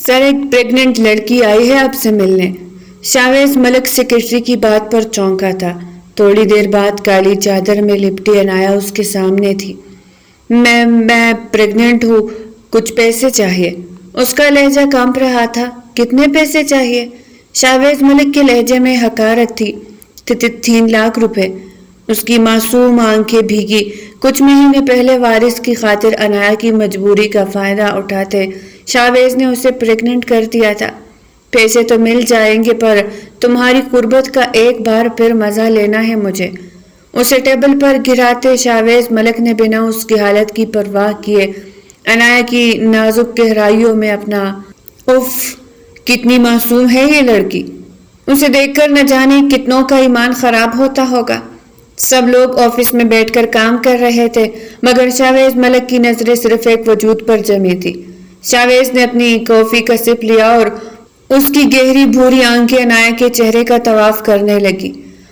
سر ایک پریگننٹ لڑکی آئی ہے آپ سے ملنے۔ شاویز ملک سیکرٹری کی بات پر چونکا تھا۔ تھوڑی دیر بعد کالی چادر میں لپٹی عنایا اس کے سامنے تھی۔ میں پریگننٹ ہوں، کچھ پیسے چاہیے۔ اس کا لہجہ کانپ رہا تھا۔ کتنے پیسے چاہیے؟ شاویز ملک کے لہجے میں حقارت تھی۔ 3 لاکھ روپے۔ اس کی معصوم آنکھیں بھیگی۔ کچھ مہینے پہلے وارث کی خاطر عنایا کی مجبوری کا فائدہ اٹھاتے شاویز نے اسے پریگننٹ کر دیا تھا۔ پیسے تو مل جائیں گے پر تمہاری قربت کا ایک بار پھر مزہ لینا ہے مجھے۔ اسے ٹیبل پر گراتے شاویز ملک نے بنا اس کی حالت کی پرواہ کیے عنایا کی نازک گہرائیوں میں اپنا اف، کتنی معصوم ہے یہ لڑکی۔ اسے دیکھ کر نہ جانے کتنوں کا ایمان خراب ہوتا ہوگا۔ سب لوگ آفس میں بیٹھ کر کام کر رہے تھے مگر شاویز ملک کی نظریں صرف ایک وجود پر جمی تھی۔ شاویز نے اپنی کافی کا سپ لیا اور اس کی گہری بھوری آنکھیں عنایا کے چہرے کا طواف کرنے لگی۔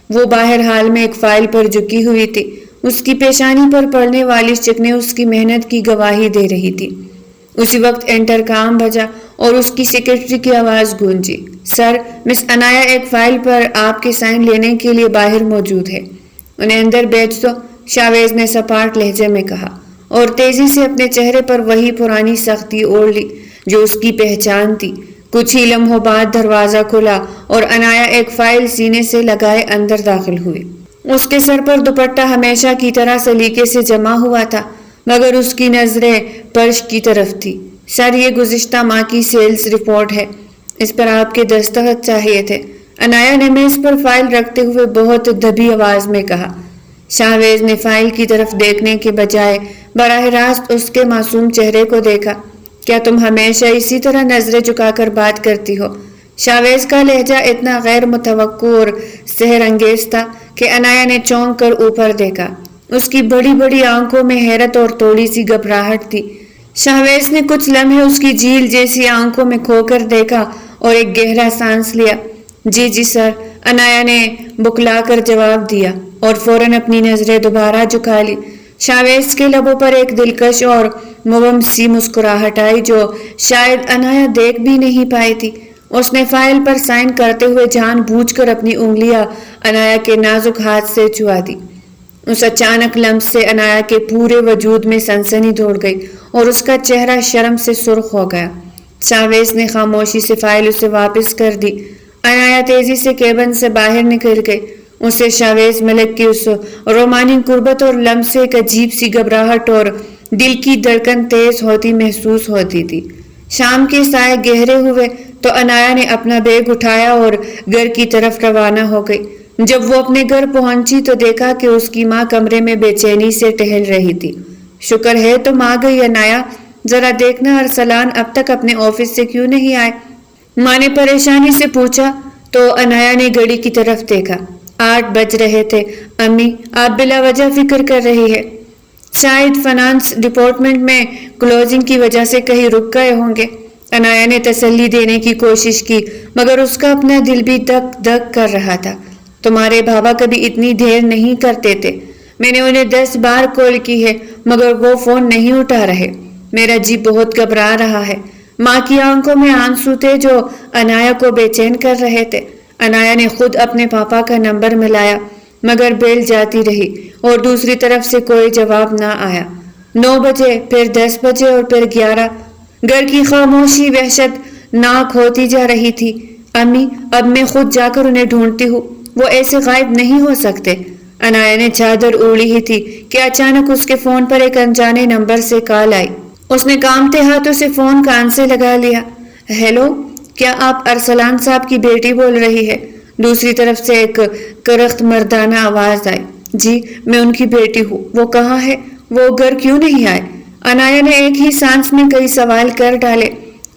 وہ باہر حال میں ایک فائل پر جھکی ہوئی تھی۔ اس کی پیشانی پر پڑنے والی شکنیں اس کی محنت کی گواہی دے رہی تھی۔ اسی وقت انٹرکام بجا اور اس کی سیکرٹری کی آواز گونجی۔ سر، مس عنایا ایک فائل پر آپ کے سائن لینے کے لیے باہر موجود ہے، انہیں اندر بھیج دو، شاویز نے سپاٹ لہجے میں کہا اور تیزی سے اپنے چہرے پر وہی پرانی سختی اوڑھ لی جو اس کی پہچان تھی۔ کچھ ہی لمحوں بعد دروازہ کھلا اور عنایا ایک فائل سینے سے لگائے اندر داخل ہوئی۔ اس کے سر پر دوپٹہ ہمیشہ کی طرح سلیقے سے جمع ہوا تھا مگر اس کی نظریں فرش کی طرف تھی۔ سر، یہ گزشتہ ماہ کی سیلز رپورٹ ہے، اس پر آپ کے دستخط چاہیے تھے، عنایا نے میز پر فائل رکھتے ہوئے بہت دبی آواز میں کہا۔ شاویز نے فائل کی طرف دیکھنے کے بجائے براہ راست اس کے معصوم چہرے کو دیکھا۔ کیا تم ہمیشہ اسی طرح نظریں جھکا کر بات کرتی ہو؟ شاویز کا لہجہ اتنا غیر متوقع اور سحر انگیز تھا کہ عنایا نے چونک کر اوپر دیکھا۔ اس کی بڑی بڑی آنکھوں میں حیرت اور تھوڑی سی گھبراہٹ تھی۔ شاویز نے کچھ لمحے اس کی جھیل جیسی آنکھوں میں کھو کر دیکھا اور ایک گہرا سانس لیا۔ جی سر، عنایا نے بکلا کر جواب دیا اور فوراً اپنی نظریں دوبارہ جھکا لی۔ شاویز کے لبوں پر ایک دلکش اور مبہم سی مسکراہٹ آئی جو شاید عنایا دیکھ بھی نہیں پائی تھی۔ اس نے فائل پر سائن کرتے ہوئے جان بوجھ کر اپنی انگلیاں عنایا کے نازک ہاتھ سے چھوا دی۔ اس اچانک لمس سے عنایا کے پورے وجود میں سنسنی دوڑ گئی اور اس کا چہرہ شرم سے سرخ ہو گیا۔ شاویز نے خاموشی سے فائل اسے واپس کر دی۔ عنایا تیزی سے کیبن سے باہر نکل گئی۔ اسے شاویز ملک کی اس رومانی قربت اور لمس سے ایک عجیب سی گھبراہٹ اور دل کی دھڑکن تیز ہوتی محسوس ہوتی تھی۔ شام کے سائے گہرے ہوئے تو عنایا نے اپنا بیگ اٹھایا اور گھر کی طرف روانہ ہو گئی۔ جب وہ اپنے گھر پہنچی تو دیکھا کہ اس کی ماں کمرے میں بے چینی سے ٹہل رہی تھی۔ شکر ہے تم آ گئی عنایا، ذرا دیکھنا ارسلان اب تک اپنے آفس سے کیوں نہیں آئے؟ ماں نے پریشانی سے پوچھا تو عنایا نے گھڑی کی طرف دیکھا۔ 8 بج رہے تھے۔ امی، آپ بلا وجہ فکر کر رہی ہے، شاید فنانس ڈپارٹمنٹ میں کلوزنگ کی وجہ سے کہیں رک گئے ہوں گے۔ عنایا نے تسلی دینے کی کوشش کی مگر اس کا اپنا دل بھی دک دک کر رہا تھا۔ تمہارے بابا کبھی اتنی دیر نہیں کرتے تھے، میں نے انہیں 10 بار کال کی ہے مگر وہ فون نہیں اٹھا رہے، میرا جی بہت گھبرا رہا ہے۔ ماں کی آنکھوں میں آنسو تھے جو عنایا کو بے چین کر رہے تھے۔ عنایا نے خود اپنے پاپا کا نمبر ملایا مگر بیل جاتی رہی اور دوسری طرف سے کوئی جواب نہ آیا۔ 9 بجے، پھر 10 بجے اور پھر 11۔ گھر کی خاموشی وحشت ناک ہوتی جا رہی تھی۔ امی، اب میں خود جا کر انہیں ڈھونڈتی ہوں، وہ ایسے غائب نہیں ہو سکتے۔ عنایا نے چادر اوڑھی ہی تھی کہ اچانک اس کے فون پر ایک انجانے نمبر سے کال آئی۔ اس نے کانپتے ہاتھوں سے فون کان سے لگا لیا۔ ہیلو، کیا آپ ارسلان صاحب کی بیٹی بول رہی ہے؟ دوسری طرف سے ایک کرخت مردانہ آواز آئی۔ جی، میں ان کی بیٹی ہوں، وہ کہاں ہے؟ وہ گھر کیوں نہیں آئے؟ عنایا نے ایک ہی سانس میں کئی سوال کر ڈالے۔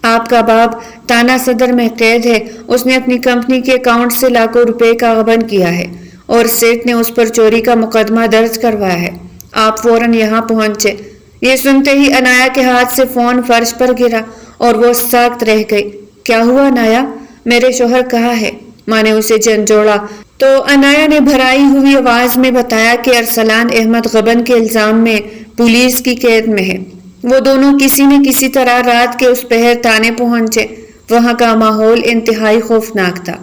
آپ کا باپ تانا صدر میں قید ہے، اس نے اپنی کمپنی کے اکاؤنٹ سے لاکھوں روپے کا غبن کیا ہے اور سیٹ نے اس پر چوری کا مقدمہ درج کروایا ہے، آپ فوراً یہاں پہنچے۔ یہ سنتے ہی عنایا کے ہاتھ سے فون فرش پر گرا اور وہ ساکت رہ گئی۔ کیا ہوا عنایا؟ میرے شوہر کہاں ہے؟ ماں نے اسے جھنجھوڑا تو عنایا نے بھرائی ہوئی آواز میں بتایا کہ ارسلان احمد غبن کے الزام میں پولیس کی قید میں ہے۔ وہ دونوں کسی نہ کسی طرح رات کے اس پہر تانے پہنچے۔ وہاں کا ماحول انتہائی خوفناک تھا۔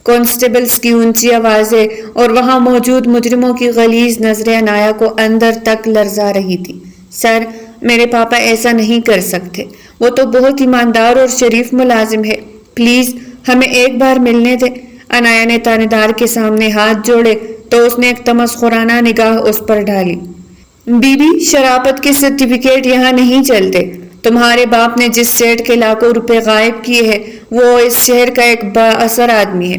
کانسٹیبلز کی اونچی آوازیں اور وہاں موجود مجرموں کی غلیظ نظریں عنایا کو اندر تک لرزا رہی تھی۔ سر، میرے پاپا ایسا نہیں کر سکتے، وہ تو بہت ایماندار اور شریف ملازم ہے، پلیز ہمیں ایک بار ملنے دیں۔ عنایا نے تانے دار کے سامنے ہاتھ جوڑے تو اس نے ایک تمسخرانہ نگاہ اس پر ڈالی۔ بی بی، شرافت کے سرٹیفکیٹ یہاں نہیں چلتے۔ تمہارے باپ نے جس سیٹ کے لاکھوں روپے غائب کیے ہیں وہ اس شہر کا ایک با اثر آدمی ہے،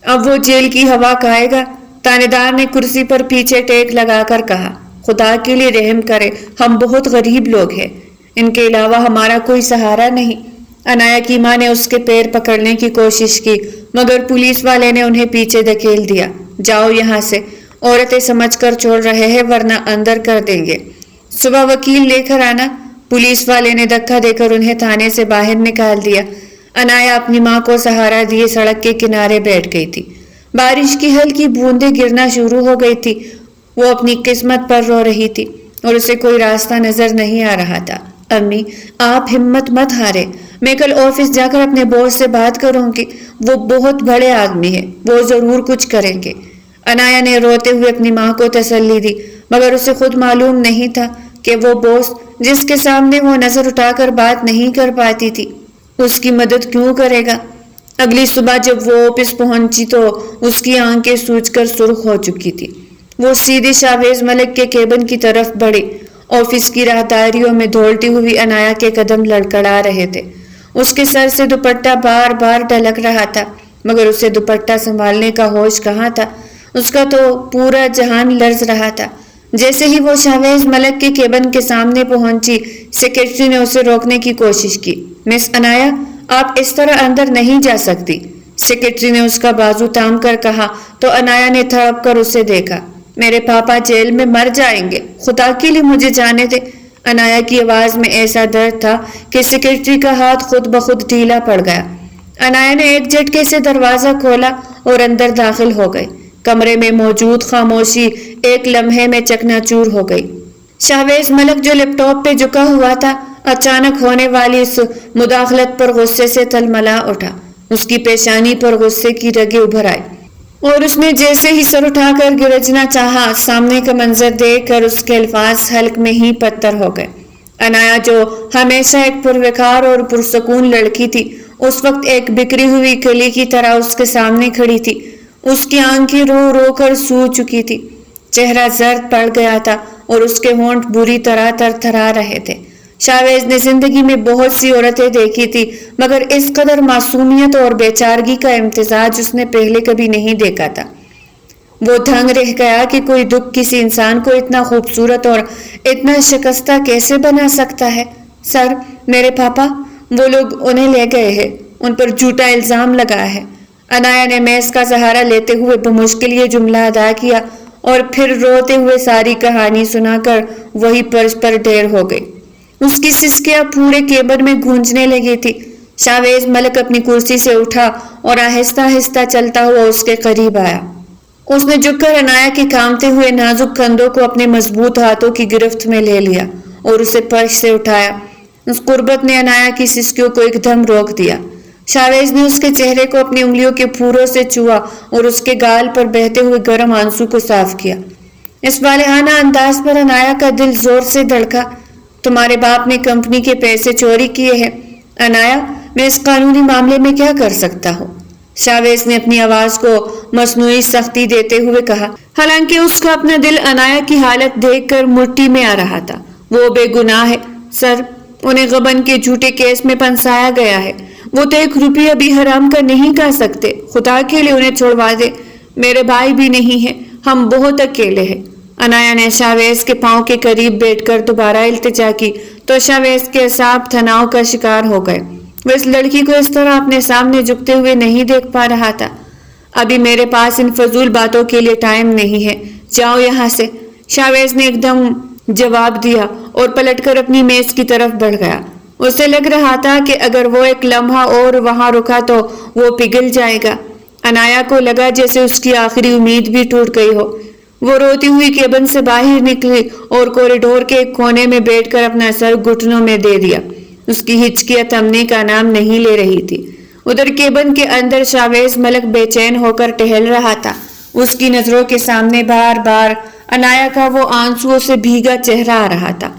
اب وہ جیل کی ہوا کھائے گا۔ تانے دار نے کرسی پر پیچھے ٹیک لگا کر کہا، خدا کے لیے رحم کرے، ہم بہت غریب لوگ ہیں، ان کے علاوہ ہمارا کوئی سہارا نہیں۔ عنایا کی ماں نے اس کے پیر پکڑنے کی کوشش کی مگر پولیس والے نے انہیں پیچھے دھکیل دیا۔ جاؤ یہاں سے، عورتیں سمجھ کر چھوڑ رہے ہیں ورنہ اندر کر دیں گے۔ صبح وکیل لے کر آنا۔ پولیس والے نے دھکا دے کر انہیں تھانے سے باہر نکال دیا۔ عنایا اپنی ماں کو سہارا دیے سڑک کے کنارے بیٹھ گئی تھی۔ بارش کی ہلکی بوندیں گرنا شروع ہو گئی تھی۔ وہ اپنی قسمت پر رو رہی تھی اور اسے کوئی راستہ نظر نہیں آ رہا تھا۔ امی، آپ ہمت مت ہارے، میں کل آفس جا کر اپنے باس سے بات کروں گی، وہ بہت بڑے آدمی ہیں، وہ ضرور کچھ کریں گے۔ عنایا نے روتے ہوئے اپنی ماں کو تسلی دی مگر اسے خود معلوم نہیں تھا کہ وہ باس جس کے سامنے وہ نظر اٹھا کر بات نہیں کر پاتی تھی اس کی مدد کیوں کرے گا۔ اگلی صبح جب وہ آفس پہنچی تو اس کی آنکھیں سوج کر سرخ ہو چکی تھی۔ وہ سیدھے شاویز ملک کے کیبن کی طرف بڑھی۔ آفس کی راہداریوں میں دھولتی ہوئی عنایا کے قدم لڑکھڑا رہے تھے۔ اس کے سر سے دوپٹہ بار بار ڈھلک رہا تھا مگر اسے دوپٹہ سنبھالنے کا ہوش کہاں تھا، اس کا تو پورا جہان لرز رہا تھا۔ جیسے ہی وہ شاویز ملک کے کیبن کے سامنے پہنچی، سیکرٹری نے اسے روکنے کی کوشش کی۔ مس عنایا، آپ اس طرح اندر نہیں جا سکتی، سیکرٹری نے اس کا بازو تھام کر کہا تو عنایا نے تڑپ کر اسے دیکھا۔ میرے پاپا جیل میں مر جائیں گے، خدا کے لیے مجھے جانے دے۔ عنایا کی آواز میں ایسا درد تھا کہ سیکرٹری کا ہاتھ خود بخود ڈھیلا پڑ گیا۔ عنایا نے ایک جھٹکے سے دروازہ کھولا اور اندر داخل ہو گئی۔ کمرے میں موجود خاموشی ایک لمحے میں چکناچور ہو گئی۔ شاویز ملک جو لیپ ٹاپ پہ جھکا ہوا تھا اچانک ہونے والی اس مداخلت پر غصے سے تلملا اٹھا۔ اس کی پیشانی پر غصے کی رگیں ابھر آئی اور اس نے جیسے ہی سر اٹھا کر گرجنا چاہا، سامنے کا منظر دیکھ کر اس کے الفاظ حلق میں ہی پتھر ہو گئے۔ عنایا جو ہمیشہ ایک پروکار اور پرسکون لڑکی تھی اس وقت ایک بکھری ہوئی کلی کی طرح اس کے سامنے کھڑی تھی۔ اس کی آنکھیں رو رو کر سو چکی تھی، چہرہ زرد پڑ گیا تھا اور اس کے ہونٹ بری طرح ترتھرا رہے تھے۔ شاویز نے زندگی میں بہت سی عورتیں دیکھی تھی مگر اس قدر معصومیت اور بے چارگی کا امتزاج اس نے پہلے کبھی نہیں دیکھا تھا۔ وہ دھنگ رہ گیا کہ کوئی دکھ کسی انسان کو اتنا خوبصورت اور اتنا شکستہ کیسے بنا سکتا ہے۔ سر، میرے پاپا، وہ لوگ انہیں لے گئے ہیں، ان پر جھوٹا الزام لگا ہے۔ عنایا نے میز کا سہارا لیتے ہوئے بمشکل یہ جملہ ادا کیا اور پھر روتے ہوئے ساری کہانی سنا کر وہی فرش پر ڈھیر ہو گئی۔ اس کی سسکیاں پورے کیبن میں گونجنے لگی تھی۔ شاویز ملک اپنی کرسی سے اٹھا اور آہستہ آہستہ چلتا ہوا اس کے قریب آیا۔ اس نے جھک کر عنایا کے کامتے ہوئے نازک کندھوں کو اپنے مضبوط ہاتھوں کی گرفت میں لے لیا اور اسے فرش سے اٹھایا۔ اس قربت نے عنایا کی سسکیوں کو ایک دم روک دیا۔ شاویز نے اس کے چہرے کو اپنی انگلیوں کے پھوروں سے چھوا اور اس کے گال پر بہتے ہوئے گرم آنسو کو صاف کیا۔ اس والہانہ انداز پر عنایا کا دل زور سے دھڑکا۔ تمہارے باپ نے کمپنی کے پیسے چوری کیے ہیں۔ عنایا، میں اس قانونی معاملے میں کیا کر سکتا ہوں؟ شاویز نے اپنی آواز کو مصنوعی سختی دیتے ہوئے کہا، حالانکہ اس کا اپنا دل عنایا کی حالت دیکھ کر مٹھی میں آ رہا تھا۔ وہ بے گناہ ہے سر، انہیں غبن کے جھوٹے کیس میں پھنسایا گیا ہے، وہ تو 1 روپیہ بھی حرام کا نہیں کر سکتے، خدا کے لیے انہیں چھوڑوا دے، میرے بھائی بھی نہیں ہے، ہم بہت اکیلے ہیں۔ عنایا نے شاویز کے پاؤں کے قریب بیٹھ کر دوبارہ التجا کی تو شاویز کے اعصاب تناؤ کا شکار ہو گئے۔ وہ اس لڑکی کو اس طرح اپنے سامنے جھکتے ہوئے نہیں دیکھ پا رہا تھا۔ ابھی میرے پاس ان فضول باتوں کے لیے ٹائم نہیں ہے، جاؤ یہاں سے، شاویز نے ایک دم جواب دیا اور پلٹ کر اپنی میز کی طرف بڑھ گیا۔ اسے لگ رہا تھا کہ اگر وہ ایک لمحہ اور وہاں رکا تو وہ پگھل جائے گا۔ عنایا کو لگا جیسے اس کی آخری امید بھی ٹوٹ گئی ہو۔ وہ روتی ہوئی کیبن سے باہر نکلی اور کوریڈور کے ایک کونے میں بیٹھ کر اپنا سر گھٹنوں میں دے دیا۔ اس کی ہچکیاں تھمنے کا نام نہیں لے رہی تھی۔ ادھر کیبن کے اندر شاویز ملک بے چین ہو کر ٹہل رہا تھا۔ اس کی نظروں کے سامنے بار بار عنایا کا وہ آنسوؤں سے بھیگا چہرہ آ رہا تھا۔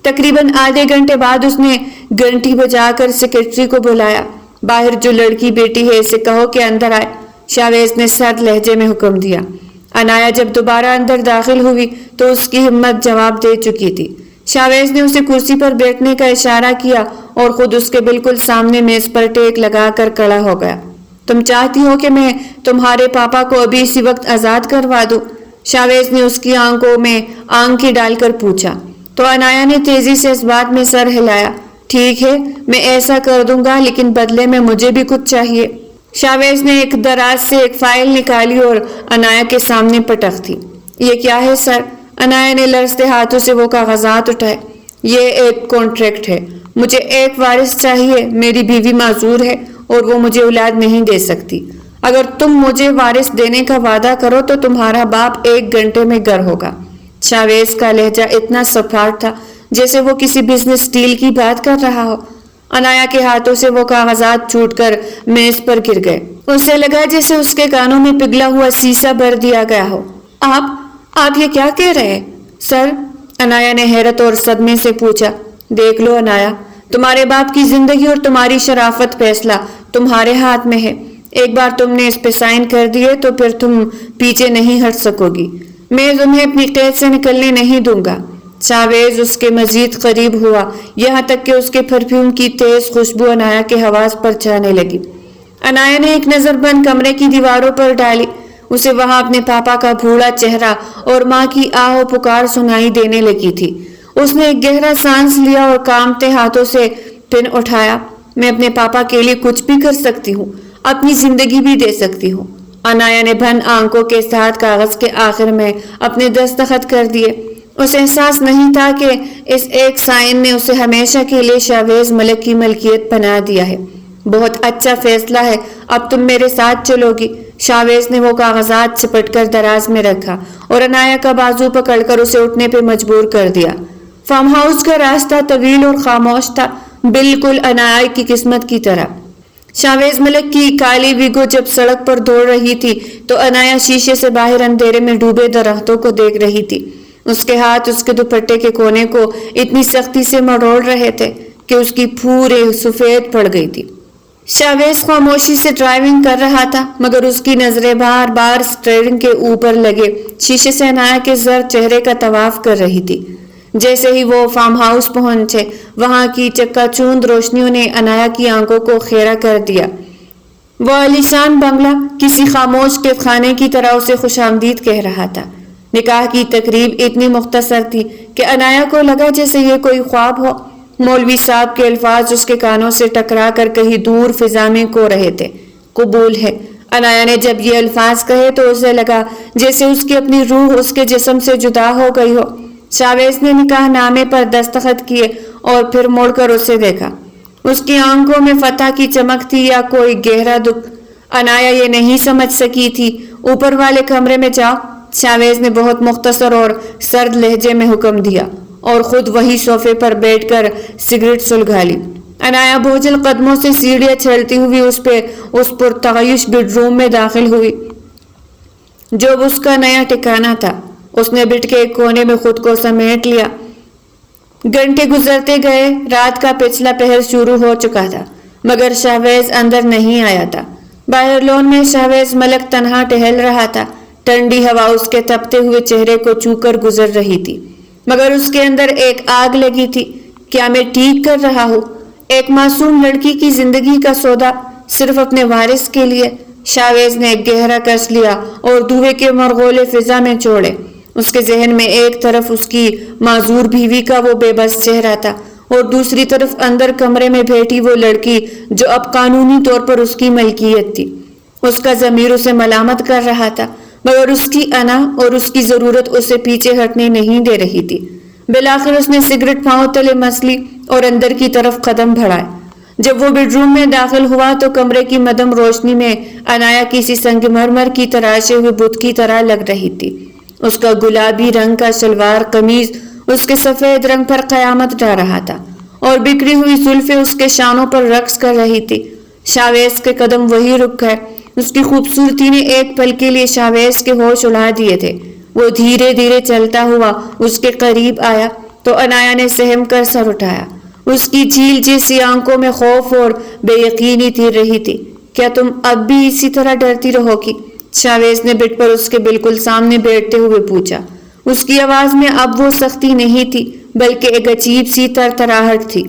تقریباً آدھے گھنٹے بعد اس نے گھنٹی بجا کر سیکرٹری کو بلایا۔ باہر جو لڑکی بیٹی ہے اسے کہو کہ اندر آئے، شاویز نے سرد لہجے میں حکم دیا۔ عنایا جب دوبارہ اندر داخل ہوئی تو اس کی ہمت جواب دے چکی تھی۔ شاویز نے اسے کرسی پر بیٹھنے کا اشارہ کیا اور خود اس کے بالکل سامنے میز پر ٹیک لگا کر کھڑا ہو گیا۔ تم چاہتی ہو کہ میں تمہارے پاپا کو ابھی اسی وقت آزاد کروا دوں؟ شاویز نے اس کی آنکھوں میں آنکھیں ڈال کر پوچھا تو عنایا نے تیزی سے اس بات میں سر ہلایا۔ ٹھیک ہے، میں ایسا کر دوں گا، لیکن بدلے میں مجھے بھی کچھ چاہیے۔ شاویز نے ایک دراز سے ایک فائل نکالی اور عنایا کے سامنے پٹک دی۔ یہ کیا ہے سر؟ عنایا نے لرزتے ہاتھوں سے وہ کاغذات اٹھائے۔ یہ ایک کانٹریکٹ ہے، مجھے ایک وارث چاہیے، میری بیوی معذور ہے اور وہ مجھے اولاد نہیں دے سکتی۔ اگر تم مجھے وارث دینے کا وعدہ کرو تو تمہارا باپ 1 گھنٹے میں گر ہوگا۔ شاویز کا لہجہ اتنا سفاٹ تھا جیسے وہ کسی بزنس ڈیل کی بات کر رہا ہو۔ عنایا کے ہاتھوں سے وہ کاغذات چھوٹ کر میز پر گر گئے۔ اسے لگا جیسے اس کے کانوں میں پگھلا ہوا سیسا بھر دیا گیا ہو۔ آپ یہ کیا کہہ رہے ہیں سر؟ عنایا نے حیرت اور صدمے سے پوچھا۔ دیکھ لو عنایا، تمہارے باپ کی زندگی اور تمہاری شرافت فیصلہ تمہارے ہاتھ میں ہے۔ ایک بار تم نے اس پہ سائن کر دیے تو پھر تم پیچھے نہیں ہٹ سکو گی۔ میں تمہیں اپنی قید سے نکلنے نہیں دوں گا۔ شاویز اس کے مزید قریب ہوا، یہاں تک کہ اس کے پرفیوم کی تیز خوشبو عنایا کے حواس پر جانے لگی۔ عنایا نے ایک نظر بند کمرے کی دیواروں پر ڈالی۔ اسے وہاں اپنے پاپا کا بھولا چہرہ اور ماں کی آہ و پکار سنائی دینے لگی تھی۔ اس نے ایک گہرا سانس لیا اور کانپتے ہاتھوں سے پن اٹھایا۔ میں اپنے پاپا کے لیے کچھ بھی کر سکتی ہوں، اپنی زندگی بھی دے سکتی ہوں۔ عنایا نے بند آنکھوں کے ساتھ کاغذ کے آخر میں اپنے دستخط کر دیے۔ اسے احساس نہیں تھا کہ اس ایک سائن نے اسے ہمیشہ کے لیے شاویز ملک کی ملکیت بنا دیا ہے۔ بہت اچھا فیصلہ ہے، اب تم میرے ساتھ چلو گی۔ شاویز نے وہ کاغذات چپٹ کر دراز میں رکھا اور عنایا کا بازو پکڑ کر اسے اٹھنے پہ مجبور کر دیا۔ فارم ہاؤس کا راستہ طویل اور خاموش تھا، بالکل عنایا کی قسمت کی طرح۔ شاویز ملک کی کالی ویگو جب سڑک پر دوڑ رہی تھی تو عنایا شیشے سے باہر اندھیرے میں ڈوبے درختوں کو دیکھ رہی تھی۔ اس کے ہاتھ اس کے دوپٹے کے کونے کو اتنی سختی سے مروڑ رہے تھے کہ اس کی پورے سفید پڑ گئی تھی۔ شاویز خاموشی سے ڈرائیونگ کر رہا تھا، مگر اس کی نظریں بار بار سٹیئرنگ کے اوپر لگے شیشے سے عنایا کے زرد چہرے کا طواف کر رہی تھی۔ جیسے ہی وہ فارم ہاؤس پہنچے، وہاں کی چکا چوند روشنیوں نے عنایا کی آنکھوں کو خیرہ کر دیا۔ وہ عالیشان بنگلہ کسی خاموش قید خانے کی طرح اسے خوش آمدید کہہ رہا تھا۔ نکاح کی تقریب اتنی مختصر تھی کہ عنایا کو لگا جیسے یہ کوئی خواب ہو۔ مولوی صاحب کے الفاظ اس کے کانوں سے ٹکرا کر کہیں دور فضا میں کو رہے تھے۔ قبول ہے۔ عنایا نے جب یہ الفاظ کہے تو اسے لگا جیسے اس کی اپنی روح اس کے جسم سے جدا ہو گئی ہو۔ شاویز نے نکاح نامے پر دستخط کیے اور پھر مڑ کر اسے دیکھا۔ اس کی آنکھوں میں فتح کی چمک تھی یا کوئی گہرا دکھ، عنایا یہ نہیں سمجھ سکی تھی۔ اوپر والے کمرے میں جاؤ، شاویز نے بہت مختصر اور سرد لہجے میں حکم دیا اور خود وہی صوفے پر بیٹھ کر سگریٹ سلگھا لی۔ عنایا بوجھل قدموں سے سیڑھیاں چڑھتی ہوئی اس پرتعیش بیڈ روم میں داخل ہوئی جو اس کا نیا ٹھکانہ تھا۔ اس نے بیڈ کے ایک کونے میں خود کو سمیٹ لیا۔ گھنٹے گزرتے گئے، رات کا پچھلا پہر شروع ہو چکا تھا، مگر شاویز اندر نہیں آیا تھا۔ باہر لون میں شاویز ملک تنہا ٹہل رہا تھا۔ ٹھنڈی ہوا اس کے تپتے ہوئے چہرے کو چھو کر گزر رہی تھی، مگر اس کے اندر ایک آگ لگی تھی۔ کیا میں ٹھیک کر رہا ہوں؟ ایک معصوم لڑکی کی زندگی کا سودا صرف اپنے وارث کے لیے؟ شاویز نے ایک گہرا کس لیا اور دھوئے کے مرغولے فضا میں چھوڑے۔ اس کے ذہن میں ایک طرف اس کی معذور بیوی کا وہ بے بس چہرہ تھا اور دوسری طرف اندر کمرے میں بیٹھی وہ لڑکی جو اب قانونی طور پر اس کی ملکیت تھی۔ اس کا ضمیر اسے ملامت کر رہا تھا، مگر اس کی انا اور اس کی ضرورت اسے پیچھے ہٹنے نہیں دے رہی تھی۔ بالآخر اس نے سگریٹ پاؤں تلے مس لی اور اندر کی طرف قدم بڑھائے۔ جب وہ بیڈ روم میں داخل ہوا تو کمرے کی مدھم روشنی میں عنایا کسی سنگ مرمر کی تراشے ہوئے بت کی طرح لگ رہی تھی۔ اس کا گلابی رنگ کا شلوار قمیض اس کے سفید رنگ پر قیامت ڈال رہا تھا اور بکھری ہوئی زلفیں اس کے شانوں پر رقص کر رہی تھی۔ شاویز کے قدم وہی رک گئے۔ اس کی خوبصورتی نے ایک پل کے لیے شاویز کے ہوش اڑا دیے تھے۔ وہ دھیرے دھیرے چلتا ہوا اس کے قریب آیا تو عنایا نے سہم کر سر اٹھایا۔ اس کی جھیل جیسی آنکھوں میں خوف اور بے یقینی تیر رہی تھی۔ کیا تم اب بھی اسی طرح ڈرتی رہو گی؟ شاویز نے بٹ پر اس کے بالکل سامنے بیٹھتے ہوئے پوچھا۔ اس کی آواز میں اب وہ سختی نہیں تھی بلکہ ایک عجیب سی ترتراہٹ تھی۔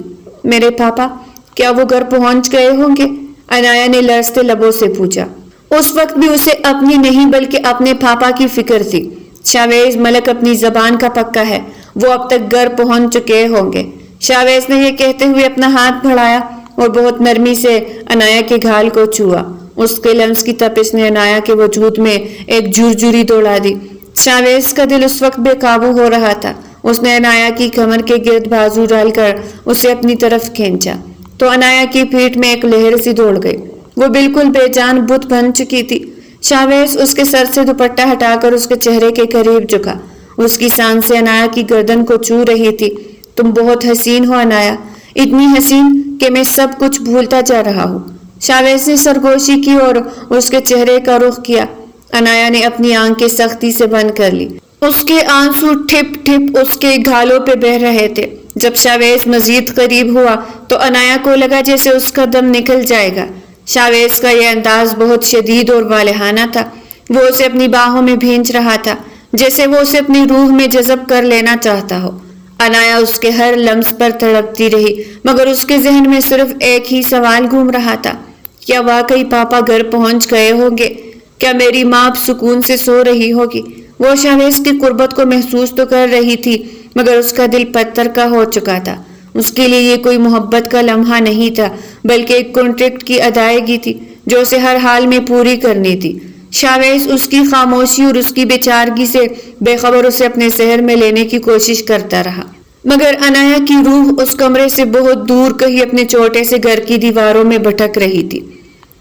میرے پاپا کیا وہ گھر پہنچ گئے ہوں گے؟ عنایا نے لرزتے لبوں سے پوچھا۔ اس وقت بھی اسے اپنی نہیں بلکہ اپنے پاپا کی فکر تھی۔ شاویز ملک اپنی زبان کا پکا ہے، وہ اب تک گھر پہنچ چکے ہوں گے۔ شاویز نے یہ کہتے ہوئے اپنا ہاتھ بڑھایا اور بہت نرمی سے عنایا کے گھال کو چھوا۔ اس کے لمس کی تپش نے عنایا کے وجود میں ایک جھرجھری دوڑا دی۔ شاویز کا دل اس وقت بے قابو ہو رہا تھا۔ اس نے عنایا کی کمر کے گرد بازو ڈال کر اسے اپنی طرف کھینچا تو عنایا کی پیٹھ میں ایک لہر سی دوڑ گئی۔ وہ بالکل بے جان بت بن چکی تھی۔ شاویز اس کے سر سے دوپٹہ ہٹا کر اس کے چہرے کے قریب جھکا۔ اس کی سانسیں عنایا کی گردن کو چھو رہی تھی۔ تم بہت حسین ہو عنایا، اتنی حسین کہ میں سب کچھ بھولتا جا رہا ہوں۔ شاویز نے سرگوشی کی اور اس کے چہرے کا رخ کیا۔ عنایا نے اپنی آنکھیں سختی سے بند کر لی۔ اس کے آنسو ٹھپ ٹھپ اس کے گھالوں پہ بہہ رہے تھے۔ جب شاویز مزید قریب ہوا تو عنایا کو لگا جیسے اس کا دم نکل جائے گا۔ شاویز کا یہ انداز بہت شدید اور والہانہ تھا۔ وہ اسے اپنی باہوں میں بھینچ رہا تھا جیسے وہ اسے اپنی روح میں جذب کر لینا چاہتا ہو۔ عنایا اس کے ہر لمس پر تڑپتی رہی مگر اس کے ذہن میں صرف ایک ہی سوال گھوم رہا تھا، کیا واقعی پاپا گھر پہنچ گئے ہوں گے؟ کیا میری ماں اب سکون سے سو رہی ہوگی؟ وہ شاویز کی قربت کو محسوس تو کر رہی تھی مگر اس کا دل پتھر کا ہو چکا تھا۔ اس کے لیے یہ کوئی محبت کا لمحہ نہیں تھا بلکہ ایک کانٹریکٹ کی ادائیگی تھی جو اسے ہر حال میں پوری کرنی تھی۔ شاویز اس کی خاموشی اور اس کی بے چارگی سے بے خبر اسے اپنے شہر میں لینے کی کوشش کرتا رہا مگر عنایا کی روح اس کمرے سے بہت دور کہیں اپنے چھوٹے سے گھر کی دیواروں میں بھٹک رہی تھی۔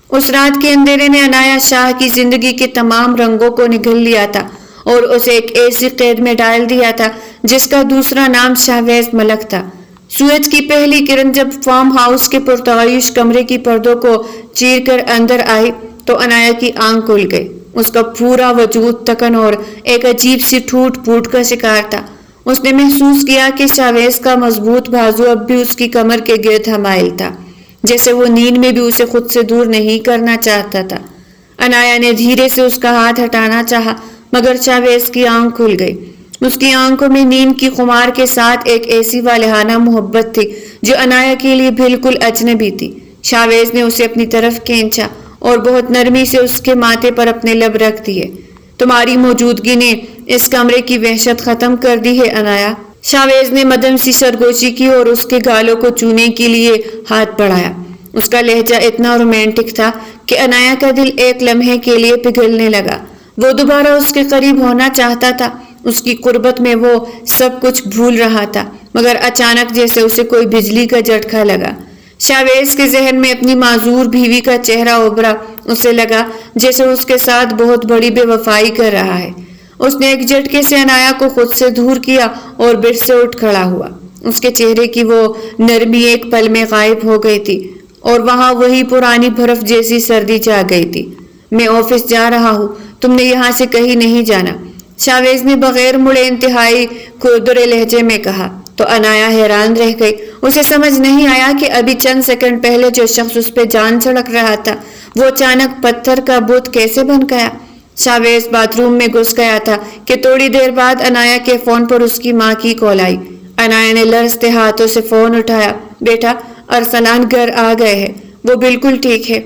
اس رات کے اندھیرے نے عنایا شاہ کی زندگی کے تمام رنگوں کو نگل لیا تھا اور اسے ایک ایسی قید میں ڈال دیا تھا جس کا دوسرا نام شاویز ملک تھا۔ سورج کی پہلی کرن جب فارم ہاؤس کے پرتعیش کمرے کی پردوں کو چیر کر اندر آئی تو عنایا کی آنکھ کھل گئی۔ اس کا پورا وجود تکن اور ایک عجیب سی ٹوٹ پھوٹ کا شکار تھا۔ اس نے محسوس کیا کہ شاویز کا مضبوط بازو اب بھی اس کی کمر کے گرد حمائل تھا، جیسے وہ نیند میں بھی اسے خود سے دور نہیں کرنا چاہتا تھا۔ عنایا نے دھیرے سے اس کا ہاتھ ہٹانا چاہا مگر شاویز کی آنکھ کھل گئی۔ اس کی آنکھوں میں نیند کی خمار کے ساتھ ایک ایسی والہانہ محبت تھی جو عنایا کے لیے بالکل اجنبی تھی۔ شاویز نے اسے اپنی طرف کھینچا اور بہت نرمی سے اس کے ماتھے پر اپنے لب رکھ دیے۔ تمہاری موجودگی نے اس کمرے کی وحشت ختم کر دی ہے عنایا۔ شاویز نے مدم سی سرگوشی کی اور اس کے گالوں کو چونے کے لیے ہاتھ بڑھایا۔ اس کا لہجہ اتنا رومانٹک تھا کہ عنایا کا دل ایک لمحے کے لیے پگھلنے لگا۔ وہ دوبارہ اس کے قریب ہونا چاہتا تھا۔ اس کی قربت میں وہ سب کچھ بھول رہا تھا مگر اچانک جیسے اسے کوئی بجلی کا جھٹکا لگا۔ شاویز کے ذہن میں اپنی معذور بیوی کا چہرہ ابھرا۔ اسے لگا جیسے اس کے ساتھ بہت بڑی بے وفائی کر رہا ہے۔ اس نے ایک جھٹکے سے عنایا کو خود سے دور کیا اور بیڈ سے اٹھ کھڑا ہوا۔ اس کے چہرے کی وہ نرمی ایک پل میں غائب ہو گئی تھی اور وہاں وہی پرانی برف جیسی سردی چھا گئی تھی۔ میں آفس جا رہا ہوں، تم نے یہاں سے کہیں نہیں جانا، شاویز نے بغیر مڑے انتہائی کھردرے لہجے میں کہا تو عنایا حیران رہ گئی۔ اسے سمجھ نہیں آیا کہ ابھی چند سیکنڈ پہلے جو شخص اس پہ جان چھڑک رہا تھا وہ اچانک پتھر کا بت کیسے بن گیا۔ شاویز باتھ روم میں گھس گیا تھا کہ تھوڑی دیر بعد عنایا کے فون پر اس کی ماں کی کال آئی۔ عنایا نے لرزتے ہاتھوں سے فون اٹھایا۔ بیٹا، ارسلان گھر آ گئے ہیں، وہ بالکل ٹھیک ہے،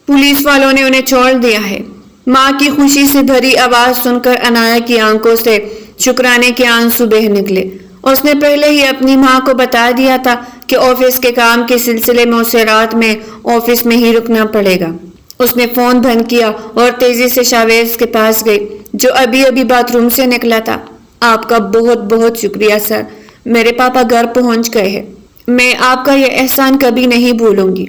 پولیس والوں نے انہیں چھوڑ دیا ہے۔ ماں کی خوشی سے بھری آواز سن کر عنایا کی آنکھوں سے شکرانے کے آنسو بہہ نکلے۔ اس نے پہلے ہی اپنی ماں کو بتا دیا تھا کہ آفس کے کام کے سلسلے میں اسے رات میں آفس میں ہی رکنا پڑے گا۔ اس نے فون بند کیا اور تیزی سے شاویز کے پاس گئی جو ابھی ابھی باتھ روم سے نکلا تھا۔ آپ کا بہت بہت شکریہ سر، میرے پاپا گھر پہنچ گئے ہیں، میں آپ کا یہ احسان کبھی نہیں بھولوں گی۔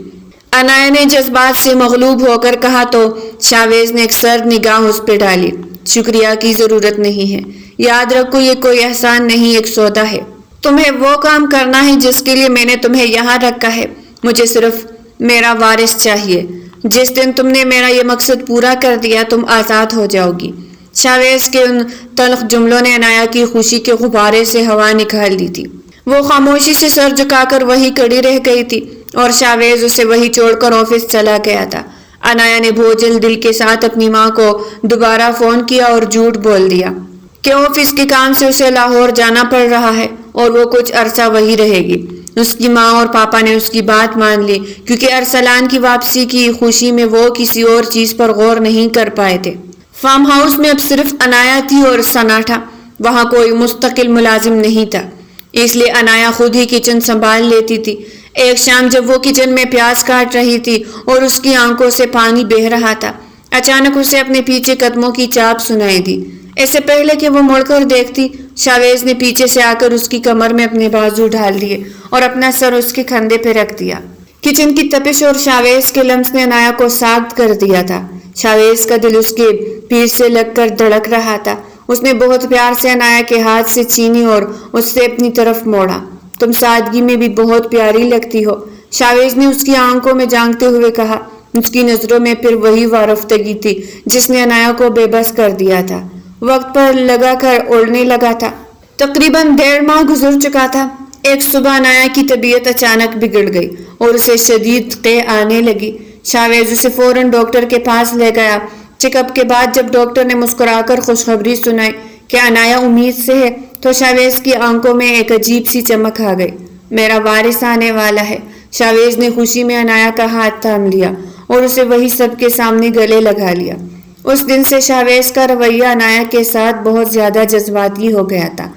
عنایا نے جذبات سے مغلوب ہو کر کہا تو شاویز نے ایک سرد نگاہ اس پہ ڈالی۔ شکریہ کی ضرورت نہیں ہے، یاد رکھو یہ کوئی احسان نہیں، ایک سودا ہے۔ تمہیں وہ کام کرنا ہے جس کے لیے میں نے تمہیں یہاں رکھا ہے، مجھے صرف میرا وارث چاہیے. جس دن تم نے میرا یہ مقصد پورا کر دیا تم آزاد ہو جاؤ گی. شاویز کے ان تلخ جملوں نے عنایا کی خوشی کے غبارے سے ہوا نکال دی تھی. وہ خاموشی سے سر جھکا کر وہی کڑی رہ گئی تھی اور شاویز اسے وہی چھوڑ کر آفس چلا گیا تھا. عنایا نے بوجھل دل کے ساتھ اپنی ماں کو دوبارہ فون کیا اور جھوٹ بول دیا کہ آفس کے کام سے اسے لاہور جانا پڑ رہا ہے اور وہ کچھ عرصہ وہی رہے گی. اس کی ماں اور پاپا نے اس کی بات مان لی کیونکہ ارسلان کی واپسی کی خوشی میں وہ کسی اور چیز پر غور نہیں کر پائے تھے. فارم ہاؤس میں اب صرف عنایا تھی اور سناٹا. وہاں کوئی مستقل ملازم نہیں تھا اس لیے عنایا خود ہی کچن سنبھال لیتی تھی. ایک شام جب وہ کچن میں پیاز کاٹ رہی تھی اور اس کی آنکھوں سے پانی بہہ رہا تھا اچانک اسے اپنے پیچھے قدموں کی چاپ سنائی دی. اس سے پہلے کہ وہ مڑ کر دیکھتی شاویز نے پیچھے سے آ کر اس کی کمر میں اپنے بازو ڈال دیے اور اپنا سر اس کے کندھے پہ رکھ دیا. کچن کی تپش اور شاویز کے لمس نے عنایا کو ساخت کر دیا تھا. شاویز کا دل اس کے پیٹ سے لگ کر دھڑک رہا تھا. اس نے بہت پیار سے عنایا کے ہاتھ سے چھینی اور اس سے اپنی طرف موڑا. تم سادگی میں بھی بہت پیاری لگتی ہو شاویز نے اس کی آنکھوں میں جھانکتے ہوئے کہا. اس کی نظروں میں پھر وہی وارفتگی تھی جس نے عنایا کو بے بس کر دیا تھا. وقت پر لگا کر اڑنے لگا تھا. تقریباً 1.5 ماہ گزر چکا تھا. ایک صبح عنایا کی طبیعت اچانک بگڑ گئی اور اسے شدید قے آنے لگی. شاویز اسے فوراً ڈاکٹر کے پاس لے گیا. چیک اپ کے بعد جب ڈاکٹر نے مسکرا کر خوشخبری سنائی کہ عنایا امید سے ہے تو شاویز کی آنکھوں میں ایک عجیب سی چمک آ گئی. میرا وارث آنے والا ہے. شاویز نے خوشی میں عنایا کا ہاتھ تھام لیا اور اسے وہی سب کے سامنے گلے لگا لیا. اس دن سے شاویز کا رویہ عنایا کے ساتھ بہت زیادہ جذباتی ہو گیا تھا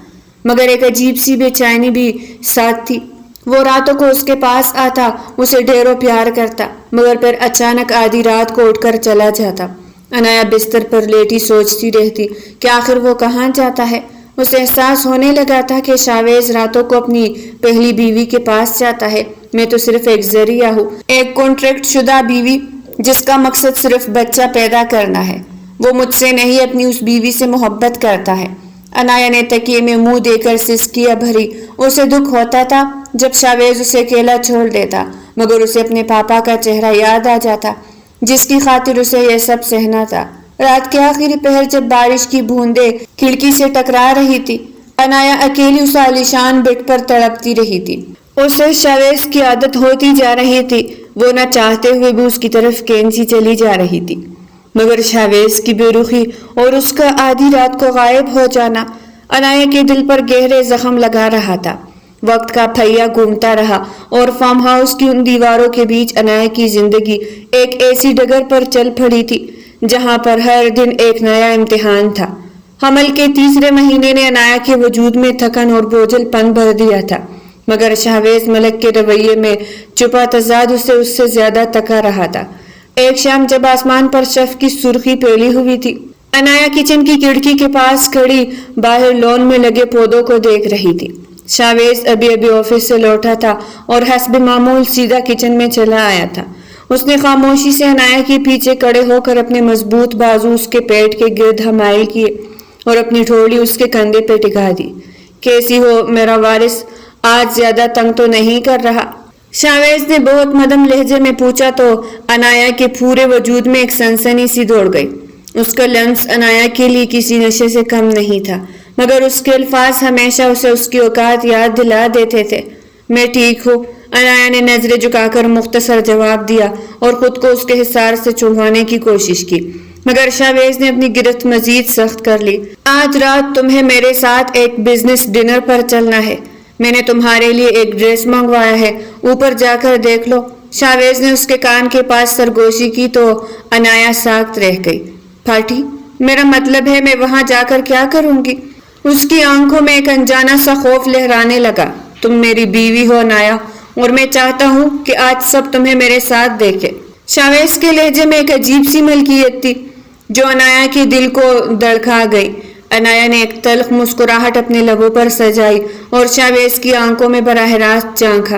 مگر ایک عجیب سی بے چینی بھی ساتھ تھی. وہ راتوں کو اس کے پاس آتا اسے ڈھیروں پیار کرتا مگر پھر اچانک آدھی رات کو اٹھ کر چلا جاتا. عنایا بستر پر لیٹی سوچتی رہتی کہ آخر وہ کہاں جاتا ہے. اسے احساس ہونے لگا تھا کہ شاویز راتوں کو اپنی پہلی بیوی کے پاس جاتا ہے. میں تو صرف ایک ذریعہ ہوں, ایک کانٹریکٹ شدہ بیوی جس کا مقصد صرف بچہ پیدا کرنا ہے. وہ مجھ سے نہیں اپنی اس بیوی سے محبت کرتا ہے. عنایا نے تکیے میں منہ دے کر سسکیاں بھری. اسے دکھ ہوتا تھا جب شاویز اسے اکیلا چھوڑ دیتا مگر اسے اپنے پاپا کا چہرہ یاد آ جاتا جس کی خاطر اسے یہ سب سہنا تھا. رات کے آخری پہر جب بارش کی بوندیں کھڑکی سے ٹکرا رہی تھی عنایا اکیلی اس عالیشان بیڈ پر تڑپتی رہی تھی. اسے شاویز کی عادت ہوتی جا رہی تھی. وہ نہ چاہتے ہوئے بھی اس کی طرف کینچی چلی جا رہی تھی مگر شاویز کی بے رخی اور اس کا آدھی رات کو غائب ہو جانا عنایا کے دل پر گہرے زخم لگا رہا تھا. وقت کا پہیا گھومتا رہا اور فارم ہاؤس کی ان دیواروں کے بیچ عنایا کی زندگی ایک ایسی ڈگر پر چل پڑی تھی جہاں پر ہر دن ایک نیا امتحان تھا. حمل کے 3 مہینے نے عنایا کے وجود میں تھکن اور بوجھل پن بھر دیا تھا مگر شاویز ملک کے رویے میں چھپا تضاد اسے اس سے زیادہ تکا رہا تھا. ایک شام جب آسمان پر شف کی سرخی پھیلی ہوئی تھی عنایا کچن کی کھڑکی کے پاس کھڑی باہر لون میں لگے پودوں کو دیکھ رہی تھی. شاویز ابھی آفس سے لوٹا تھا اور حسب معمول سیدھا کچن میں چلا آیا تھا. اس نے خاموشی سے عنایا کے پیچھے کڑے ہو کر اپنے مضبوط بازو اس کے پیٹ کے گرد حمائل کیے اور اپنی ٹھوڑی اس کے کندھے پہ ٹکا دی. کیسی ہو میرا وارث, آج زیادہ تنگ تو نہیں کر رہا؟ شاویز نے بہت مدم لہجے میں پوچھا تو عنایا کے پورے وجود میں ایک سنسنی سی دوڑ گئی. اس کا لمس عنایا کے لیے کسی نشے سے کم نہیں تھا مگر اس کے الفاظ ہمیشہ اسے اس کی اوقات یاد دلا دیتے تھے. میں ٹھیک ہوں, عنایا نے نظریں جھکا کر مختصر جواب دیا اور خود کو اس کے حصار سے چھڑوانے کی کوشش کی مگر شاویز نے اپنی گرفت مزید سخت کر لی. آج رات تمہیں میرے ساتھ ایک بزنس ڈنر پر چلنا ہے. میں نے تمہارے لیے ایک ڈریس منگوایا ہے, اوپر جا کر دیکھ لو. شاویز نے اس کے کان کے پاس سرگوشی کی تو عنایا ساکت رہ گئی. پارٹی؟ میرا مطلب ہے میں وہاں جا کر کیا کروں گی؟ اس کی آنکھوں میں ایک انجانا سا خوف لہرانے لگا. تم میری بیوی ہو عنایا اور میں چاہتا ہوں کہ آج سب تمہیں میرے ساتھ دیکھے. شاویز کے لہجے میں ایک عجیب سی ملکیت تھی جو عنایا کے دل کو دڑکا گئی. عنایا نے ایک تلخ مسکراہٹ اپنے لبوں پر سجائی اور شاویز کی آنکھوں میں براہ راست جھانکا.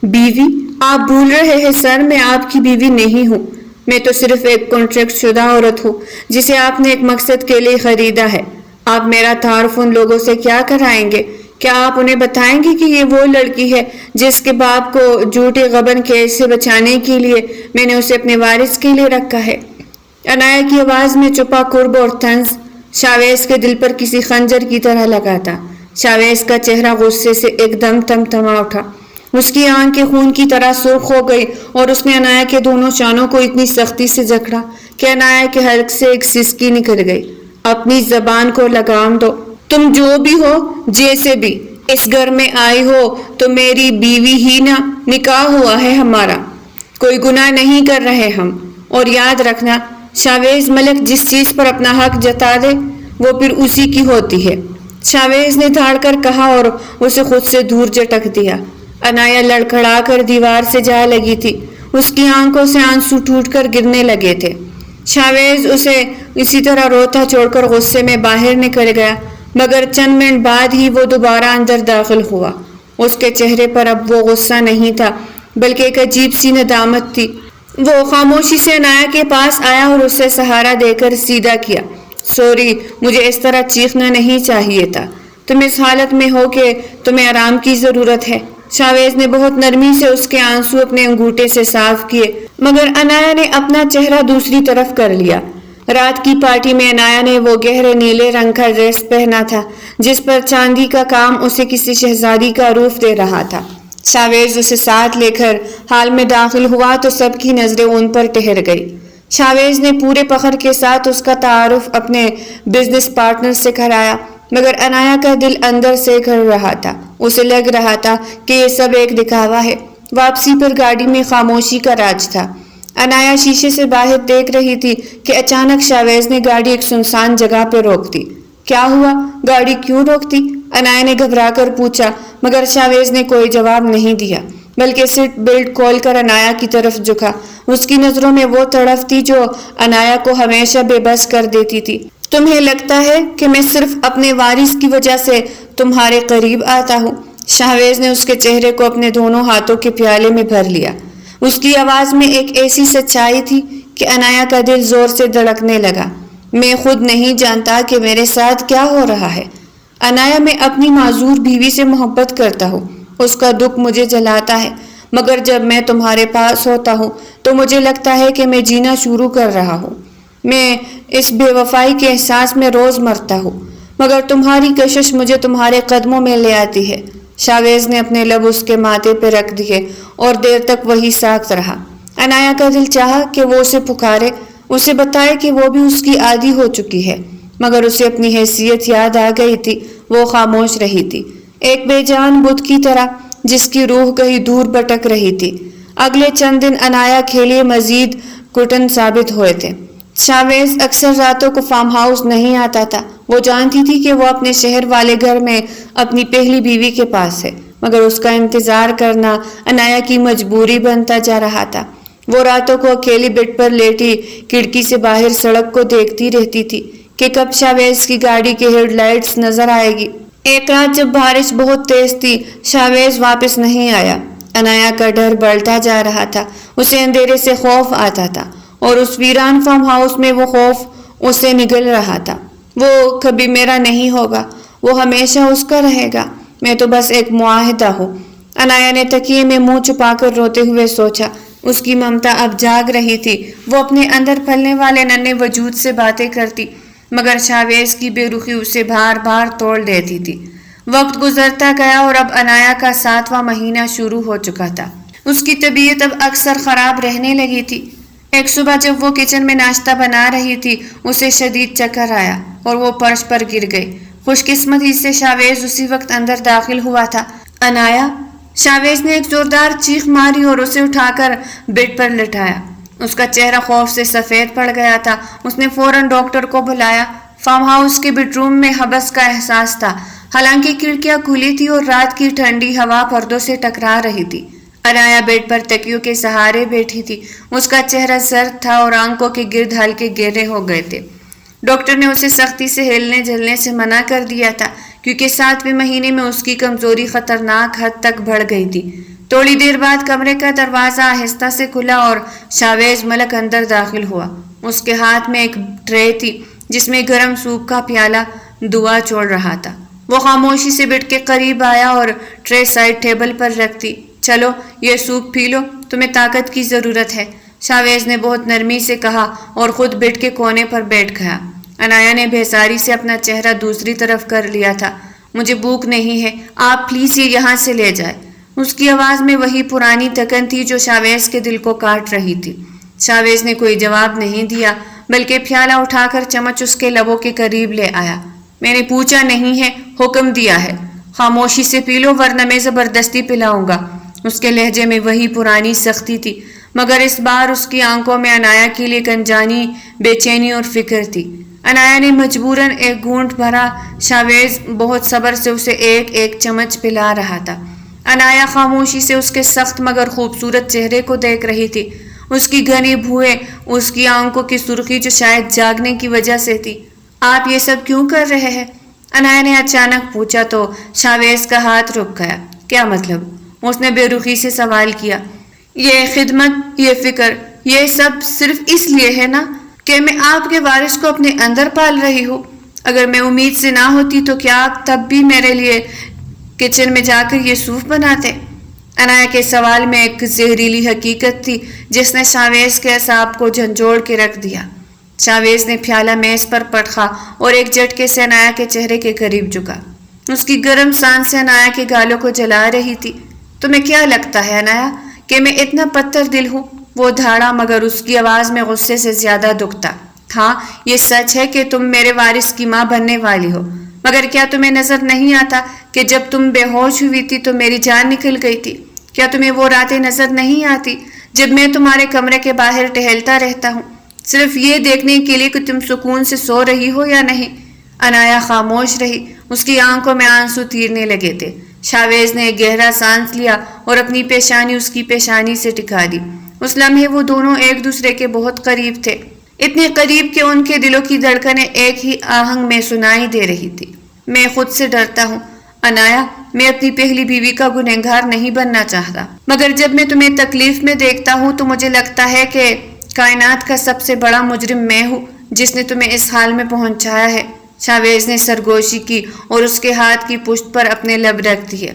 بیوی؟ آپ بھول رہے ہیں سر, میں آپ کی بیوی نہیں ہوں. میں تو صرف ایک کانٹریکٹ شدہ عورت ہوں جسے آپ نے ایک مقصد کے لیے خریدا ہے. آپ میرا تعارف ان لوگوں سے کیا کرائیں گے کیا آپ انہیں بتائیں گے کہ یہ وہ لڑکی ہے جس کے باپ کو جھوٹے غبن کیس سے بچانے کے لیے میں نے اسے اپنے وارث کے لیے رکھا ہے؟ عنایا کی آواز میں چھپا قرب اور طنز شاویز کے دل پر کسی خنجر کی طرح لگا تھا۔ شاویز کا چہرہ غصے سے ایک دم تمتما اٹھا، اس کی آنکھیں خون کی طرح سرخ ہو گئی اور اس نے عنایا کے دونوں شانوں کو اتنی سختی سے جکڑا کہ عنایا کے حلق سے ایک سسکی نکل گئی۔ اپنی زبان کو لگام دو، تم جو بھی ہو، جیسے بھی اس گھر میں آئی ہو تو میری بیوی ہی نہ، نکاح ہوا ہے ہمارا، کوئی گناہ نہیں کر رہے ہم۔ اور یاد رکھنا، شاویز ملک جس چیز پر اپنا حق جتا دے وہ پھر اسی کی ہوتی ہے۔ شاویز نے دھاڑ کر کہا اور اسے خود سے دور جھٹک دیا۔ عنایا لڑکھڑا کر دیوار سے جا لگی تھی، اس کی آنکھوں سے آنسو ٹوٹ کر گرنے لگے تھے۔ شاویز اسے اسی طرح روتا چھوڑ کر غصے میں باہر نکل گیا، مگر چند منٹ بعد ہی وہ دوبارہ اندر داخل ہوا۔ اس کے چہرے پر اب وہ غصہ نہیں تھا بلکہ ایک عجیب سی ندامت تھی۔ وہ خاموشی سے عنایا کے پاس آیا اور اسے سہارا دے کر سیدھا کیا۔ سوری، مجھے اس طرح چیخنا نہیں چاہیے تھا، تم اس حالت میں ہو کہ تمہیں آرام کی ضرورت ہے۔ شاویز نے بہت نرمی سے اس کے آنسو اپنے انگوٹھے سے صاف کیے، مگر عنایا نے اپنا چہرہ دوسری طرف کر لیا۔ رات کی پارٹی میں عنایا نے وہ گہرے نیلے رنگ کا ڈریس پہنا تھا جس پر چاندی کا کام اسے کسی شہزادی کا روپ دے رہا تھا۔ شاویز اسے ساتھ لے کر ہال میں داخل ہوا تو سب کی نظریں ان پر ٹھہر گئی۔ شاویز نے پورے فخر کے ساتھ اس کا تعارف اپنے بزنس پارٹنر سے کرایا، مگر عنایا کا دل اندر سے گھڑ رہا تھا۔ اسے لگ رہا تھا کہ یہ سب ایک دکھاوا ہے۔ واپسی پر گاڑی میں خاموشی کا راج تھا۔ عنایا شیشے سے باہر دیکھ رہی تھی کہ اچانک شاویز نے گاڑی ایک سنسان جگہ پہ روک دی۔ کیا ہوا؟ گاڑی کیوں روکتی؟ عنایا نے گھبرا کر پوچھا، مگر شاویز نے کوئی جواب نہیں دیا بلکہ سیٹ بیلٹ کھول کر عنایا کی طرف جھکا۔ اس کی نظروں میں وہ تڑپ تھی جو عنایا کو ہمیشہ بے بس کر دیتی تھی۔ تمہیں لگتا ہے کہ میں صرف اپنے وارث کی وجہ سے تمہارے قریب آتا ہوں؟ شاویز نے اس کے چہرے کو اپنے دونوں ہاتھوں کے پیالے میں بھر لیا۔ اس کی آواز میں ایک ایسی سچائی تھی کہ عنایا کا دل زور سے دھڑکنے لگا۔ میں خود نہیں جانتا کہ میرے ساتھ کیا ہو رہا ہے عنایا، میں اپنی معذور بیوی سے محبت کرتا ہوں، اس کا دکھ مجھے جلاتا ہے، مگر جب میں تمہارے پاس ہوتا ہوں تو مجھے لگتا ہے کہ میں جینا شروع کر رہا ہوں۔ میں اس بے وفائی کے احساس میں روز مرتا ہوں، مگر تمہاری کشش مجھے تمہارے قدموں میں لے آتی ہے۔ شاویز نے اپنے لب اس کے ماتھے پہ رکھ دیے اور دیر تک وہی ساکت رہا۔ عنایا کا دل چاہا کہ وہ اسے پکارے، اسے بتائے کہ وہ بھی اس کی عادی ہو چکی ہے، مگر اسے اپنی حیثیت یاد آ گئی تھی۔ وہ خاموش رہی تھی، ایک بے جان بت کی طرح جس کی روح کہیں دور بھٹک رہی تھی۔ اگلے چند دن عنایا کے لیے مزید گھٹن ثابت ہوئے تھے۔ شاویز اکثر راتوں کو فارم ہاؤس نہیں آتا تھا۔ وہ جانتی تھی کہ وہ اپنے شہر والے گھر میں اپنی پہلی بیوی کے پاس ہے، مگر اس کا انتظار کرنا عنایا کی مجبوری بنتا جا رہا تھا۔ وہ راتوں کو اکیلی بیڈ پر لیٹی کھڑکی سے باہر سڑک کو دیکھتی رہتی تھی کہ کب شاویز کی گاڑی کے ہیڈ لائٹس نظر آئے گی۔ ایک رات جب بارش بہت تیز تھی، شاویز واپس نہیں آیا۔ عنایا کا ڈر بڑھتا جا رہا تھا، اسے اندھیرے سے خوف آتا تھا اور اس ویران فارم ہاؤس میں وہ خوف اسے نگل رہا تھا۔ وہ کبھی میرا نہیں ہوگا، وہ ہمیشہ اس کا رہے گا، میں تو بس ایک معاہدہ ہوں۔ عنایا نے تکیے میں منہ چھپا کر روتے ہوئے سوچا۔ اس کی ممتا اب جاگ رہی تھی، وہ اپنے اندر پھلنے والے ننھے وجود سے باتیں کرتی، مگر شاویز کی بے رخی اسے بار بار توڑ دیتی تھی۔ وقت گزرتا گیا اور اب عنایا کا 7واں مہینہ شروع ہو چکا تھا۔ اس کی طبیعت اب اکثر خراب رہنے لگی تھی۔ ایک صبح جب وہ کچن میں ناشتہ بنا رہی تھی، اسے شدید چکر آیا اور وہ فرش پر گر گئی۔ خوش قسمتی سے شاویز اسی وقت اندر داخل ہوا تھا۔ عنایا! شاویز نے ایک زوردار چیخ ماری اور اسے اٹھا کر بیڈ پر لٹایا۔ اس کا چہرہ خوف سے سفید پڑ گیا تھا۔ اس نے فوراً ڈاکٹر کو بلایا۔ فارم ہاؤس کے بیڈ روم میں حبس کا احساس تھا، حالانکہ کھڑکیاں کھلی تھی اور رات کی ٹھنڈی ہوا پردوں سے ٹکرا رہی تھی۔ عنایا بیڈ پر تکیوں کے سہارے بیٹھی تھی، اس کا چہرہ سرد تھا اور آنکھوں کے گرد ہلکے گہرے ہو گئے تھے۔ ڈاکٹر نے اسے سختی سے ہلنے جلنے سے منع کر دیا تھا کیونکہ 7ویں مہینے میں اس کی کمزوری خطرناک حد تک بڑھ گئی تھی۔ تھوڑی دیر بعد کمرے کا دروازہ آہستہ سے کھلا اور شاویز ملک اندر داخل ہوا۔ اس کے ہاتھ میں ایک ٹرے تھی جس میں گرم سوپ کا پیالہ دعا چھوڑ رہا تھا۔ وہ خاموشی سے بیٹھ کے قریب آیا اور ٹرے سائڈ ٹیبل پر رکھ دی۔ چلو یہ سوپ پی لو، تمہیں طاقت کی ضرورت ہے، شاویز نے بہت نرمی سے کہا اور خود بیٹھ کے کونے پر بیٹھ گیا۔ عنایا نے بےساری سے اپنا چہرہ دوسری طرف کر لیا تھا۔ مجھے بھوک نہیں ہے، آپ پلیز یہ یہاں سے لے جائے۔ اس کی آواز میں وہی پرانی تکن تھی جو شاویز کے دل کو کاٹ رہی تھی۔ شاویز نے کوئی جواب نہیں دیا بلکہ پیالہ اٹھا کر چمچ اس کے لبوں کے قریب لے آیا۔ میں نے پوچھا نہیں ہے، حکم دیا ہے، خاموشی سے پی لو ورنہ میں زبردستی پلاؤں گا۔ اس کے لہجے میں وہی پرانی سختی تھی، مگر اس بار اس کی آنکھوں میں عنایا کے لیے گنجانی، بے چینی اور فکر تھی۔ عنایا نے مجبوراً ایک گھونٹ بھرا۔ شاویز بہت صبر سے اسے ایک ایک چمچ پلا رہا تھا۔ عنایا خاموشی سے اس کے سخت مگر خوبصورت چہرے کو دیکھ رہی تھی، اس کی گھنی بھویں، اس کی آنکھوں کی سرخی جو شاید جاگنے کی وجہ سے تھی۔ آپ یہ سب کیوں کر رہے ہیں؟ عنایا نے اچانک پوچھا تو شاویز کا ہاتھ رک گیا۔ کیا مطلب؟ اس نے بے رخی سے سوال کیا۔ یہ خدمت، یہ فکر، یہ سب صرف اس لیے ہے نا کہ میں آپ کے وارث کو اپنے اندر پال رہی ہوں؟ اگر میں امید سے نہ ہوتی تو کیا آپ تب بھی میرے لیے کچن میں جا کر یہ سوپ بناتے؟ عنایا کے سوال میں ایک زہریلی حقیقت تھی جس نے شاویز کے اعصاب کو جھنجھوڑ کے رکھ دیا۔ شاویز نے پیالہ میز پر پٹخا اور ایک جھٹکے سے عنایا کے چہرے کے قریب جھکا۔ اس کی گرم سانسیں عنایا کے گالوں کو جلا رہی تھی۔ تمہیں کیا لگتا ہے عنایا کہ میں اتنا پتھر دل ہوں؟ وہ دھاڑا مگر اس کی آواز میں غصے سے زیادہ دکھ تھا۔ ہاں یہ سچ ہے کہ تم میرے وارث کی ماں بننے والی ہو، مگر کیا تمہیں نظر نہیں آتا کہ جب تم بے ہوش ہوئی تھی تو میری جان نکل گئی تھی؟ کیا تمہیں وہ راتیں نظر نہیں آتی جب میں تمہارے کمرے کے باہر ٹہلتا رہتا ہوں صرف یہ دیکھنے کے لیے کہ تم سکون سے سو رہی ہو یا نہیں؟ عنایا خاموش رہی، اس کی آنکھوں میں آنسو تیرنے لگے تھے۔ شاویز نے ایک گہرا سانس لیا اور اپنی پیشانی اس کی پیشانی سے ٹکا دی۔ اس لمحے وہ دونوں ایک دوسرے کے بہت قریب تھے، اتنے قریب کہ ان کے دلوں کی دھڑکنیں ایک ہی آہنگ میں سنائی دے رہی تھی۔ میں خود سے ڈرتا ہوں عنایا، میں اپنی پہلی بیوی کا گنہگار نہیں بننا چاہتا، مگر جب میں تمہیں تکلیف میں دیکھتا ہوں تو مجھے لگتا ہے کہ کائنات کا سب سے بڑا مجرم میں ہوں جس نے تمہیں اس حال میں پہنچایا ہے۔ شاویز نے سرگوشی کی اور اس کے ہاتھ کی پشت پر اپنے لب رکھ دیے۔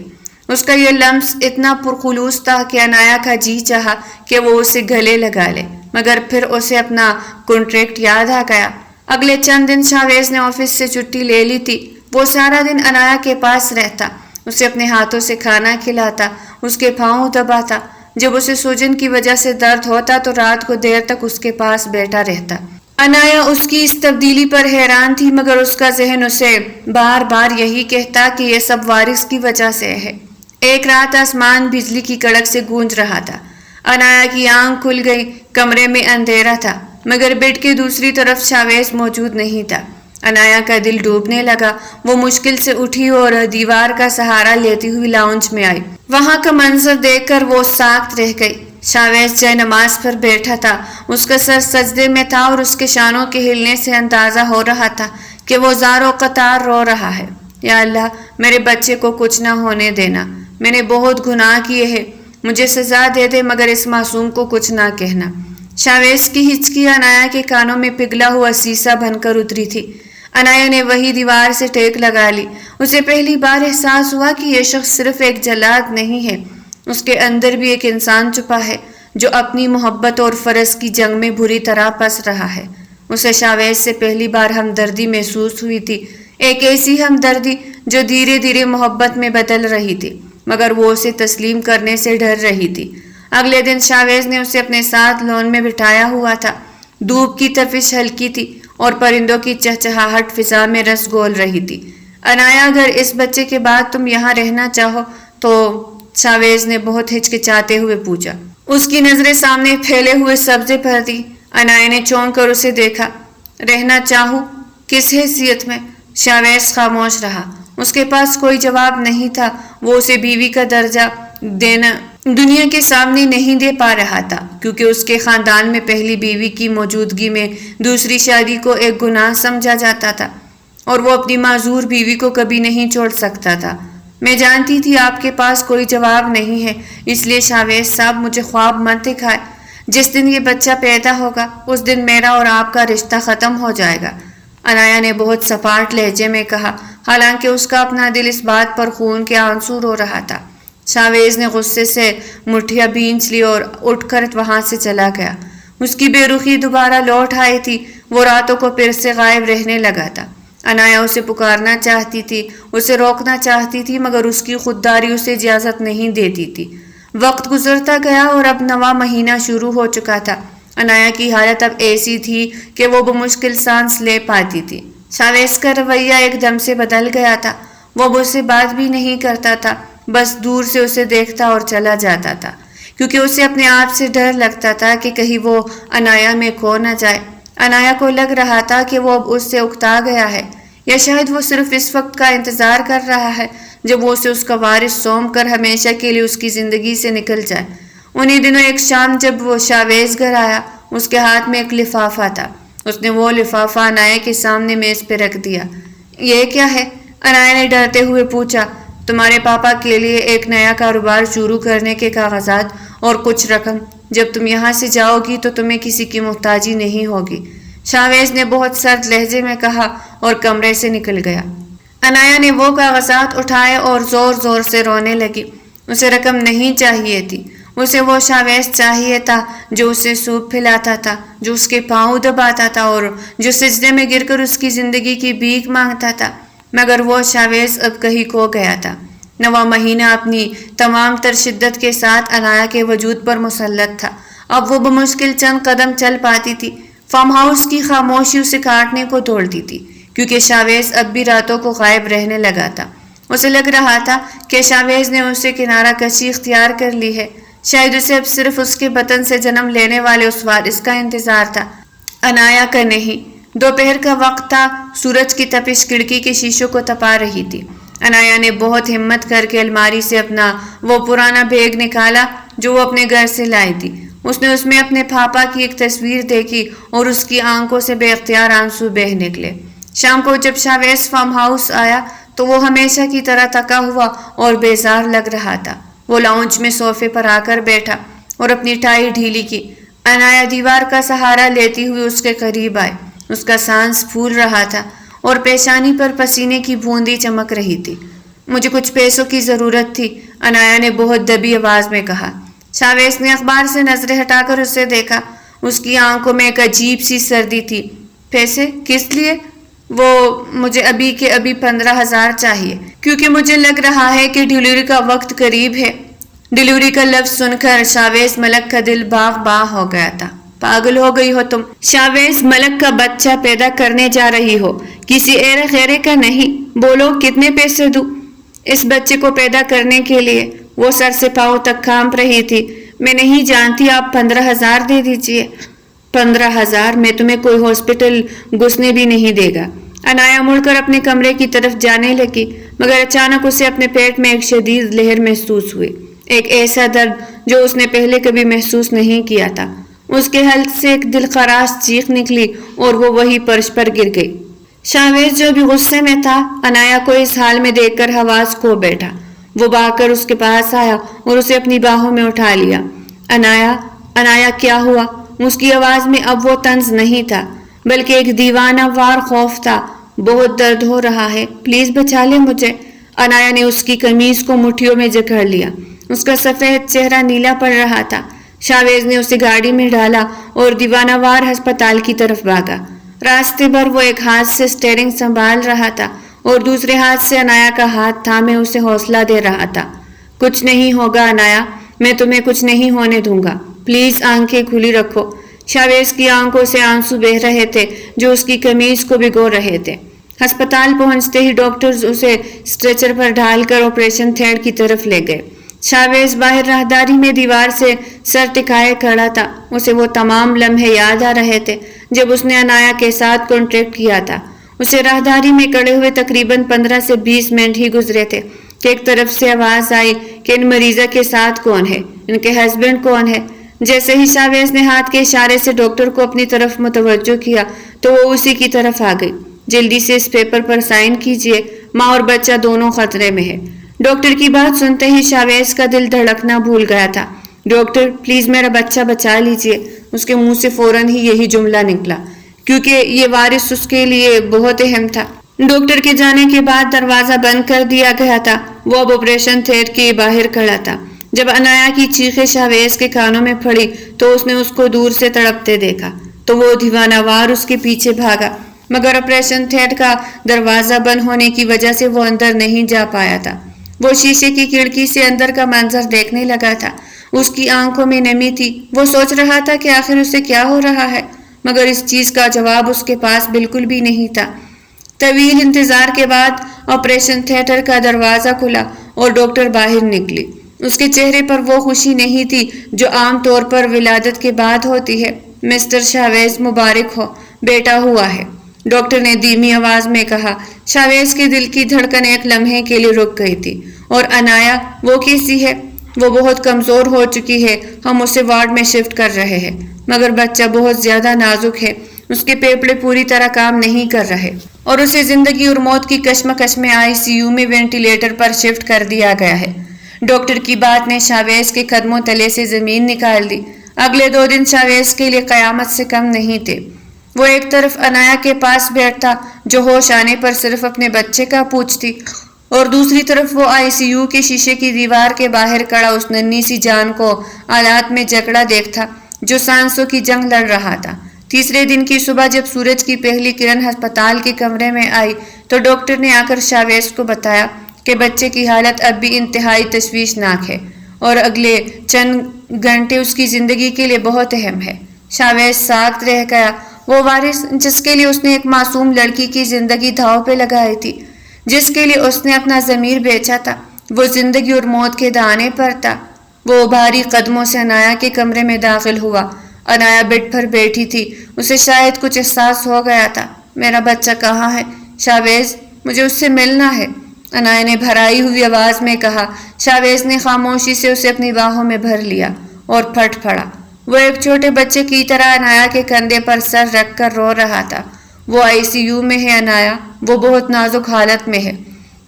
اس کا یہ لمس اتنا پرخلوص تھا کہ عنایا کا جی چاہا کہ وہ اسے گلے لگا لے، مگر پھر اسے اپنا کنٹریکٹ یاد آ گیا۔ اگلے چند دن شاویز نے آفس سے چھٹی لے لی تھی۔ وہ سارا دن عنایا کے پاس رہتا، اسے اپنے ہاتھوں سے کھانا کھلاتا، اس کے پاؤں دباتا۔ جب اسے سوجن کی وجہ سے درد ہوتا تو رات کو دیر تک اس کے پاس بیٹھا رہتا۔ عنایا اس کی اس تبدیلی پر حیران تھی، مگر اس کا ذہن اسے بار بار یہی کہتا کہ یہ سب وارث کی وجہ سے ہے۔ ایک رات آسمان بجلی کی کڑک سے گونج رہا تھا۔ عنایا کی آنکھ کھل گئی، کمرے میں اندھیرا تھا، مگر بیڈ کے دوسری طرف شاویز موجود نہیں تھا۔ عنایا کا دل ڈوبنے لگا۔ وہ مشکل سے اٹھی اور دیوار کا سہارا لیتی ہوئی لاؤنج میں آئی۔ وہاں کا منظر دیکھ کر وہ ساکت رہ گئی۔ شاویز جائے نماز پر بیٹھا تھا، اس کا سر سجدے میں تھا اور اس کے شانوں کے ہلنے سے اندازہ ہو رہا تھا کہ وہ زاروں قطار رو رہا ہے۔ یا اللہ، میرے بچے کو کچھ نہ ہونے دینا، میں نے بہت گناہ کیے ہیں، مجھے سزا دے دے مگر اس معصوم کو کچھ نہ کہنا۔ شاویز کی ہچکی عنایا کے کانوں میں پگھلا ہوا سیسا بن کر اتری تھی۔ عنایا نے وہی دیوار سے ٹیک لگا لی۔ اسے پہلی بار احساس ہوا کہ یہ شخص صرف ایک جلاد نہیں ہے، اس کے اندر بھی ایک انسان چھپا ہے جو اپنی محبت اور فرض کی جنگ میں بری طرح پس رہا ہے۔ اسے شاویز سے پہلی بار ہمدردی محسوس ہوئی تھی، ایک ایسی ہمدردی جو دھیرے دھیرے محبت میں بدل رہی تھی، مگر وہ اسے تسلیم کرنے سے ڈر رہی تھی۔ اگلے دن شاویز نے اسے اپنے ساتھ لون میں بٹھایا ہوا تھا۔ دھوپ کی تپش ہلکی تھی اور پرندوں کی چہچہاہٹ فضا میں رس گول رہی تھی۔ عنایا، اگر اس بچے کے بعد تم یہاں رہنا چاہو تو؟ شاویز نے بہت ہچکچاتے ہوئے پوچھا۔ اس کی نظریں سامنے پھیلے ہوئے سبزے پر تھی۔ عنایا نے چونک کر اسے دیکھا۔ رہنا چاہوں؟ کس حیثیت میں؟ شاویز خاموش رہا۔ اس کے پاس کوئی جواب نہیں تھا۔ وہ اسے بیوی کا درجہ دینا دنیا کے سامنے نہیں دے پا رہا تھا، کیونکہ اس کے خاندان میں پہلی بیوی کی موجودگی میں دوسری شادی کو ایک گناہ سمجھا جاتا تھا، اور وہ اپنی معذور بیوی کو کبھی نہیں چھوڑ سکتا تھا۔ میں جانتی تھی آپ کے پاس کوئی جواب نہیں ہے، اس لیے شاویز صاحب مجھے خواب مت دکھائے۔ جس دن یہ بچہ پیدا ہوگا اس دن میرا اور آپ کا رشتہ ختم ہو جائے گا۔ عنایا نے بہت سپاٹ لہجے میں کہا۔ حالانکہ اس کا اپنا دل اس بات پر خون کے آنسو رو رہا تھا۔ شاویز نے غصے سے مٹھیاں بھینچ لی اور اٹھ کر وہاں سے چلا گیا۔ اس کی بے رخی دوبارہ لوٹ آئی تھی، وہ راتوں کو پھر سے غائب رہنے لگا تھا۔ عنایا اسے پکارنا چاہتی تھی، اسے روکنا چاہتی تھی، مگر اس کی خودداری اسے اجازت نہیں دیتی تھی۔ وقت گزرتا گیا اور اب نواں مہینہ شروع ہو چکا تھا۔ عنایا کی حالت اب ایسی تھی کہ وہ بمشکل سانس لے پاتی تھی۔ شاویز کا رویہ ایک دم سے بدل گیا تھا۔ وہ اب اس سے بات بھی نہیں کرتا تھا، بس دور سے اسے دیکھتا اور چلا جاتا تھا، کیونکہ اسے اپنے آپ سے ڈر لگتا تھا کہ کہیں وہ عنایا میں کھو نہ جائے۔ عنایا کو لگ رہا تھا کہ وہ اب اس سے اکتا گیا ہے، یا شاید وہ صرف اس وقت کا انتظار کر رہا ہے جب وہ اسے اس کا وارث سونپ کر ہمیشہ کے لیے اس کی زندگی سے نکل جائے۔ انہی دنوں ایک شام جب وہ شاویز گھر آیا، اس کے ہاتھ میں ایک لفافہ تھا۔ اس نے وہ لفافہ عنایا کے سامنے میز پہ رکھ دیا۔ یہ کیا ہے؟ عنایا نے ڈرتے ہوئے پوچھا۔ تمہارے پاپا کے لیے ایک نیا کاروبار شروع کرنے کے کاغذات اور کچھ رقم۔ جب تم یہاں سے جاؤ گی تو تمہیں کسی کی محتاجی نہیں ہوگی، شاویز نے بہت سرد لہجے میں کہا اور کمرے سے نکل گیا۔ عنایا نے وہ کاغذات اٹھائے اور زور زور سے رونے لگی۔ اسے رقم نہیں چاہیے تھی، اسے وہ شاویز چاہیے تھا جو اسے سوپ پھلاتا تھا، جو اس کے پاؤں دباتا تھا اور جو سجدے میں گر کر اس کی زندگی کی بھیک مانگتا تھا۔ مگر وہ شاویز اب کہیں کھو گیا تھا۔ نواں مہینہ اپنی تمام تر شدت کے ساتھ عنایا کے وجود پر مسلط تھا۔ اب وہ بمشکل چند قدم چل پاتی تھی۔ فارم ہاؤس کی خاموشی اسے کاٹنے کو توڑتی تھی، کیونکہ شاویز اب بھی راتوں کو غائب رہنے لگا تھا۔ اسے لگ رہا تھا کہ شاویز نے اسے کنارہ کشی اختیار کر لی ہے، شاید اسے اب صرف اس کے بطن سے جنم لینے والے اس وارث کا انتظار تھا، عنایا کا نہیں۔ دوپہر کا وقت تھا، سورج کی تپش کھڑکی کے شیشوں کو تپا رہی تھی۔ عنایا نے بہت ہمت کر کے الماری سے اپنا وہ پرانا بیگ نکالا جو وہ اپنے گھر سے لائی تھی۔ اس نے اس میں اپنے پاپا کی ایک تصویر دیکھی اور اس کی آنکھوں سے بے اختیار آنسو بہہ نکلے۔ شام کو جب شاویز فارم ہاؤس آیا تو وہ ہمیشہ کی طرح تھکا ہوا اور بیزار لگ رہا تھا۔ وہ لاؤنج میں صوفے پر آ کر بیٹھا اور اپنی ٹائی ڈھیلی کی۔ عنایا دیوار کا سہارا لیتی ہوئی اس کے قریب آئے۔ اس کا سانس پھول رہا تھا اور پیشانی پر پسینے کی بوندی چمک رہی تھی۔ مجھے کچھ پیسوں کی ضرورت تھی، عنایا نے بہت دبی آواز میں کہا۔ شاویز نے اخبار سے نظریں ہٹا کر اسے دیکھا۔ اس کی آنکھوں میں ایک عجیب سی سردی تھی۔ پیسے کس لیے؟ وہ مجھے ابھی کے ابھی 15,000 چاہیے، کیونکہ مجھے لگ رہا ہے کہ ڈیلیوری کا وقت قریب ہے۔ ڈیلیوری کا لفظ سن کر شاویز ملک کا دل باغ باغ ہو گیا تھا۔ پاگل ہو گئی ہو تم؟ شاویز ملک کا بچہ پیدا کرنے جا رہی ہو، کسی ایرے غیرے کا نہیں۔ بولو کتنے پیسے دوں اس بچے کو پیدا کرنے کے لیے؟ وہ سر سے پاؤں تک کانپ رہی تھی۔ میں نہیں جانتی، آپ 15,000 دے دیجئے۔ 15,000 میں تمہیں کوئی ہاسپٹل گھسنے بھی نہیں دے گا۔ عنایا مڑ کر اپنے کمرے کی طرف جانے لگی، مگر اچانک اسے اپنے پیٹ میں ایک شدید لہر محسوس ہوئی، ایک ایسا درد جو اس نے پہلے کبھی محسوس نہیں کیا تھا۔ اس کے حلق سے ایک دلخراش چیخ نکلی اور وہ وہی فرش پر گر گئی۔ شاویز جو بھی غصے میں تھا، عنایا کو اس حال میں دیکھ کر حواس کھو بیٹھا۔ وہ بھاگ کر اس کے پاس آیا اور اسے اپنی باہوں میں اٹھا لیا۔ عنایا، عنایا کیا ہوا؟ اس کی آواز میں اب وہ طنز نہیں تھا، بلکہ ایک دیوانہ وار خوف تھا۔ بہت درد ہو رہا ہے، پلیز بچا لے مجھے۔ عنایا نے اس کی قمیض کو مٹھیوں میں جکڑ لیا۔ اس کا سفید چہرہ نیلا پڑ رہا تھا۔ شاویز نے اسے گاڑی میں ڈالا اور دیوانہ وار ہسپتال کی طرف بھاگا۔ راستے بھر وہ ایک ہاتھ سے اسٹیئرنگ سنبھال رہا تھا اور دوسرے ہاتھ سے عنایا کا ہاتھ تھامے اسے حوصلہ دے رہا تھا۔ کچھ نہیں ہوگا عنایا، میں تمہیں کچھ نہیں ہونے دوں گا، پلیز آنکھیں کھلی رکھو۔ شاویز کی آنکھوں سے آنسو بہہ رہے تھے جو اس کی قمیض کو بھگو رہے تھے۔ ہسپتال پہنچتے ہی ڈاکٹرز اسے اسٹریچر پر ڈھال کر آپریشن تھیٹر کی طرف لے گئے۔ شاویز باہر راہداری میں دیوار سے سر ٹکائے کھڑا تھا۔ اسے وہ تمام لمحے یاد آ رہے تھے جب اس نے عنایا کے ساتھ کانٹریکٹ کیا تھا۔ اسے راہداری میں کڑے ہوئے تقریباً 15 سے 20 منٹ ہی گزرے تھے کہ ایک طرف سے آواز آئی کہ ان مریضہ کے ساتھ کون ہے، ان کے ہسبینڈ کون ہے۔ جیسے ہی شاویز نے ہاتھ کے اشارے سے ڈاکٹر کو اپنی طرف متوجہ کیا تو وہ اسی کی طرف آ گئی۔ جلدی سے اس پیپر پر سائن کیجئے، ماں اور بچہ دونوں خطرے میں ہے۔ ڈاکٹر کی بات سنتے ہی شاویز کا دل دھڑکنا بھول گیا تھا۔ ڈاکٹر پلیز میرا بچہ بچا لیجئے۔ اس کے منہ سے فوراً ہی یہی جملہ نکلا، کیونکہ یہ وارث اس کے لیے بہت اہم تھا۔ ڈاکٹر کے جانے کے بعد دروازہ بند کر دیا گیا تھا۔ وہ اب آپریشن تھیٹر کے باہر کھڑا تھا۔ جب عنایا کی چیخیں شاویز کے کانوں میں پڑی تو اس نے اس کو دور سے تڑپتے دیکھا تو وہ دیوانہ وار اس کے پیچھے بھاگا، مگر آپریشن تھیٹر کا دروازہ بند ہونے کی وجہ سے وہ اندر نہیں جا پایا تھا۔ وہ شیشے کی کھڑکی سے اندر کا منظر دیکھنے لگا تھا۔ اس کی آنکھوں میں نمی تھی۔ وہ سوچ رہا تھا کہ آخر اسے کیا ہو رہا ہے، مگر اس چیز کا جواب اس کے پاس بالکل بھی نہیں تھا۔ طویل انتظار کے بعد آپریشن تھیٹر کا دروازہ کھلا اور ڈاکٹر باہر نکلی۔ اس کے چہرے پر وہ خوشی نہیں تھی جو عام طور پر ولادت کے بعد ہوتی ہے۔ مسٹر شاویز، مبارک ہو، بیٹا ہوا ہے، ڈاکٹر نے دھیمی آواز میں کہا۔ شاویز کے دل کی دھڑکن ایک لمحے کے لیے رک گئی تھی۔ اور عنایا، وہ کیسی ہے؟ وہ بہت کمزور ہو چکی ہے، ہم اسے وارڈ میں شفٹ کر رہے ہیں، مگر بچہ بہت زیادہ نازک ہے، اس کے پھیپھڑے پوری طرح کام نہیں کر رہے اور اسے زندگی اور موت کی کشمکش میں ICU میں وینٹیلیٹر پر شفٹ کر دیا گیا ہے۔ ڈاکٹر کی بات نے شاویز کے قدموں تلے سے زمین نکال دی۔ اگلے 2 دن شاویز کے لیے قیامت سے کم نہیں تھے۔ وہ ایک طرف عنایا کے پاس بیٹھتا جو ہوش آنے پر صرف اپنے بچے کا پوچھتی، اور دوسری طرف وہ ICU کے شیشے کی دیوار کے باہر کھڑا اس ننھی سی جان کو آلات میں جکڑا دیکھتا جو سانسوں کی جنگ لڑ رہا تھا۔ تیسرے دن کی صبح جب سورج کی پہلی کرن ہسپتال کے کمرے میں آئی تو ڈاکٹر نے آ کر شاویز کو بتایا کہ بچے کی حالت اب بھی انتہائی تشویشناک ہے اور اگلے چند گھنٹے اس کی زندگی کے لیے بہت اہم ہے۔ شاویز ساکت رہ گیا۔ وہ وارث جس کے لیے اس نے ایک معصوم لڑکی کی زندگی دھاؤ پہ لگائی تھی، جس کے لیے اس نے اپنا ضمیر بیچا تھا، وہ زندگی اور موت کے دانے پر تھا۔ وہ بھاری قدموں سے عنایا کے کمرے میں داخل ہوا۔ عنایا بیڈ پر بیٹھی تھی۔ اسے شاید کچھ احساس ہو گیا تھا۔ میرا بچہ کہاں ہے؟ شاویز، مجھے اس سے ملنا ہے، عنایا نے بھرائی ہوئی آواز میں کہا۔ شاویز نے خاموشی سے اسے اپنی باہوں میں بھر لیا اور پھٹ پڑا۔ وہ ایک چھوٹے بچے کی طرح عنایا کے کندھے پر سر رکھ کر رو رہا تھا۔ وہ ICU میں ہے عنایا، وہ بہت نازک حالت میں ہے،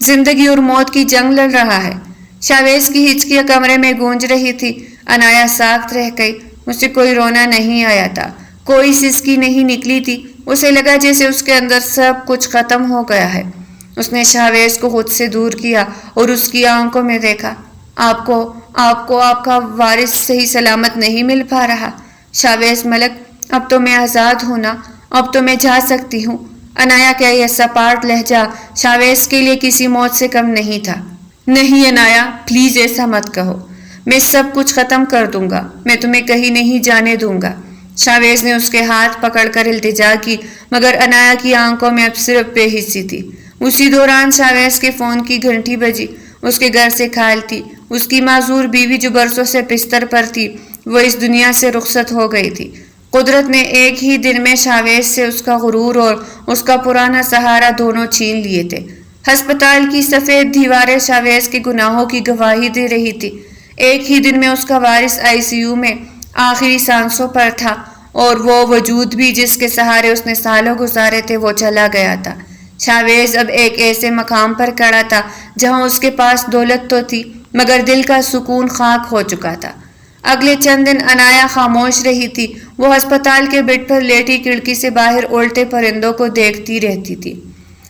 زندگی اور موت کی جنگ لڑ رہا ہے۔ شاویز کی ہچکیاں کمرے میں گونج رہی تھی۔ عنایا ساکت رہ گئی۔ اسے کوئی رونا نہیں آیا تھا، کوئی سسکی نہیں نکلی تھی۔ اسے لگا جیسے اس کے اندر سب کچھ ختم ہو گیا ہے۔ اس نے شاویز کو خود سے دور کیا اور اس کی آنکھوں میں دیکھا۔ آپ کو آپ کا وارث صحیح سلامت نہیں مل پا رہا۔ شاویز ملک، اب تو میں آزاد ہوں نا، اب تو میں جا سکتی ہوں۔ عنایا کا یہ سپاٹ لہجہ شاویز کے لیے کسی موت سے کم نہیں تھا۔ نہیں عنایا، پلیز ایسا مت کہو، میں سب کچھ ختم کر دوں گا، میں تمہیں کہیں نہیں جانے دوں گا۔ شاویز نے اس کے ہاتھ پکڑ کر التجا کی، مگر عنایا کی آنکھوں میں اب صرف بے حسی تھی۔ اسی دوران شاویز کے فون کی گھنٹی بجی۔ اس کے گھر سے کھال تھی۔ اس کی معذور بیوی جو برسوں سے بستر پر تھی، وہ اس دنیا سے رخصت ہو گئی تھی۔ قدرت نے ایک ہی دن میں شاویز سے اس کا غرور اور اس کا پرانا سہارا دونوں چھین لیے تھے۔ ہسپتال کی سفید دیواریں شاویز کے گناہوں کی گواہی دے رہی تھی۔ ایک ہی دن میں اس کا وارث ICU میں آخری سانسوں پر تھا، اور وہ وجود بھی جس کے سہارے اس نے سالوں گزارے تھے وہ چلا گیا تھا۔ شاویز اب ایک ایسے مقام پر کھڑا تھا جہاں اس کے پاس دولت تو تھی، مگر دل کا سکون خاک ہو چکا تھا۔ اگلے چند دن عنایا خاموش رہی تھی۔ وہ ہسپتال کے بیڈ پر لیٹی کھڑکی سے باہر اڑتے پرندوں کو دیکھتی رہتی تھی۔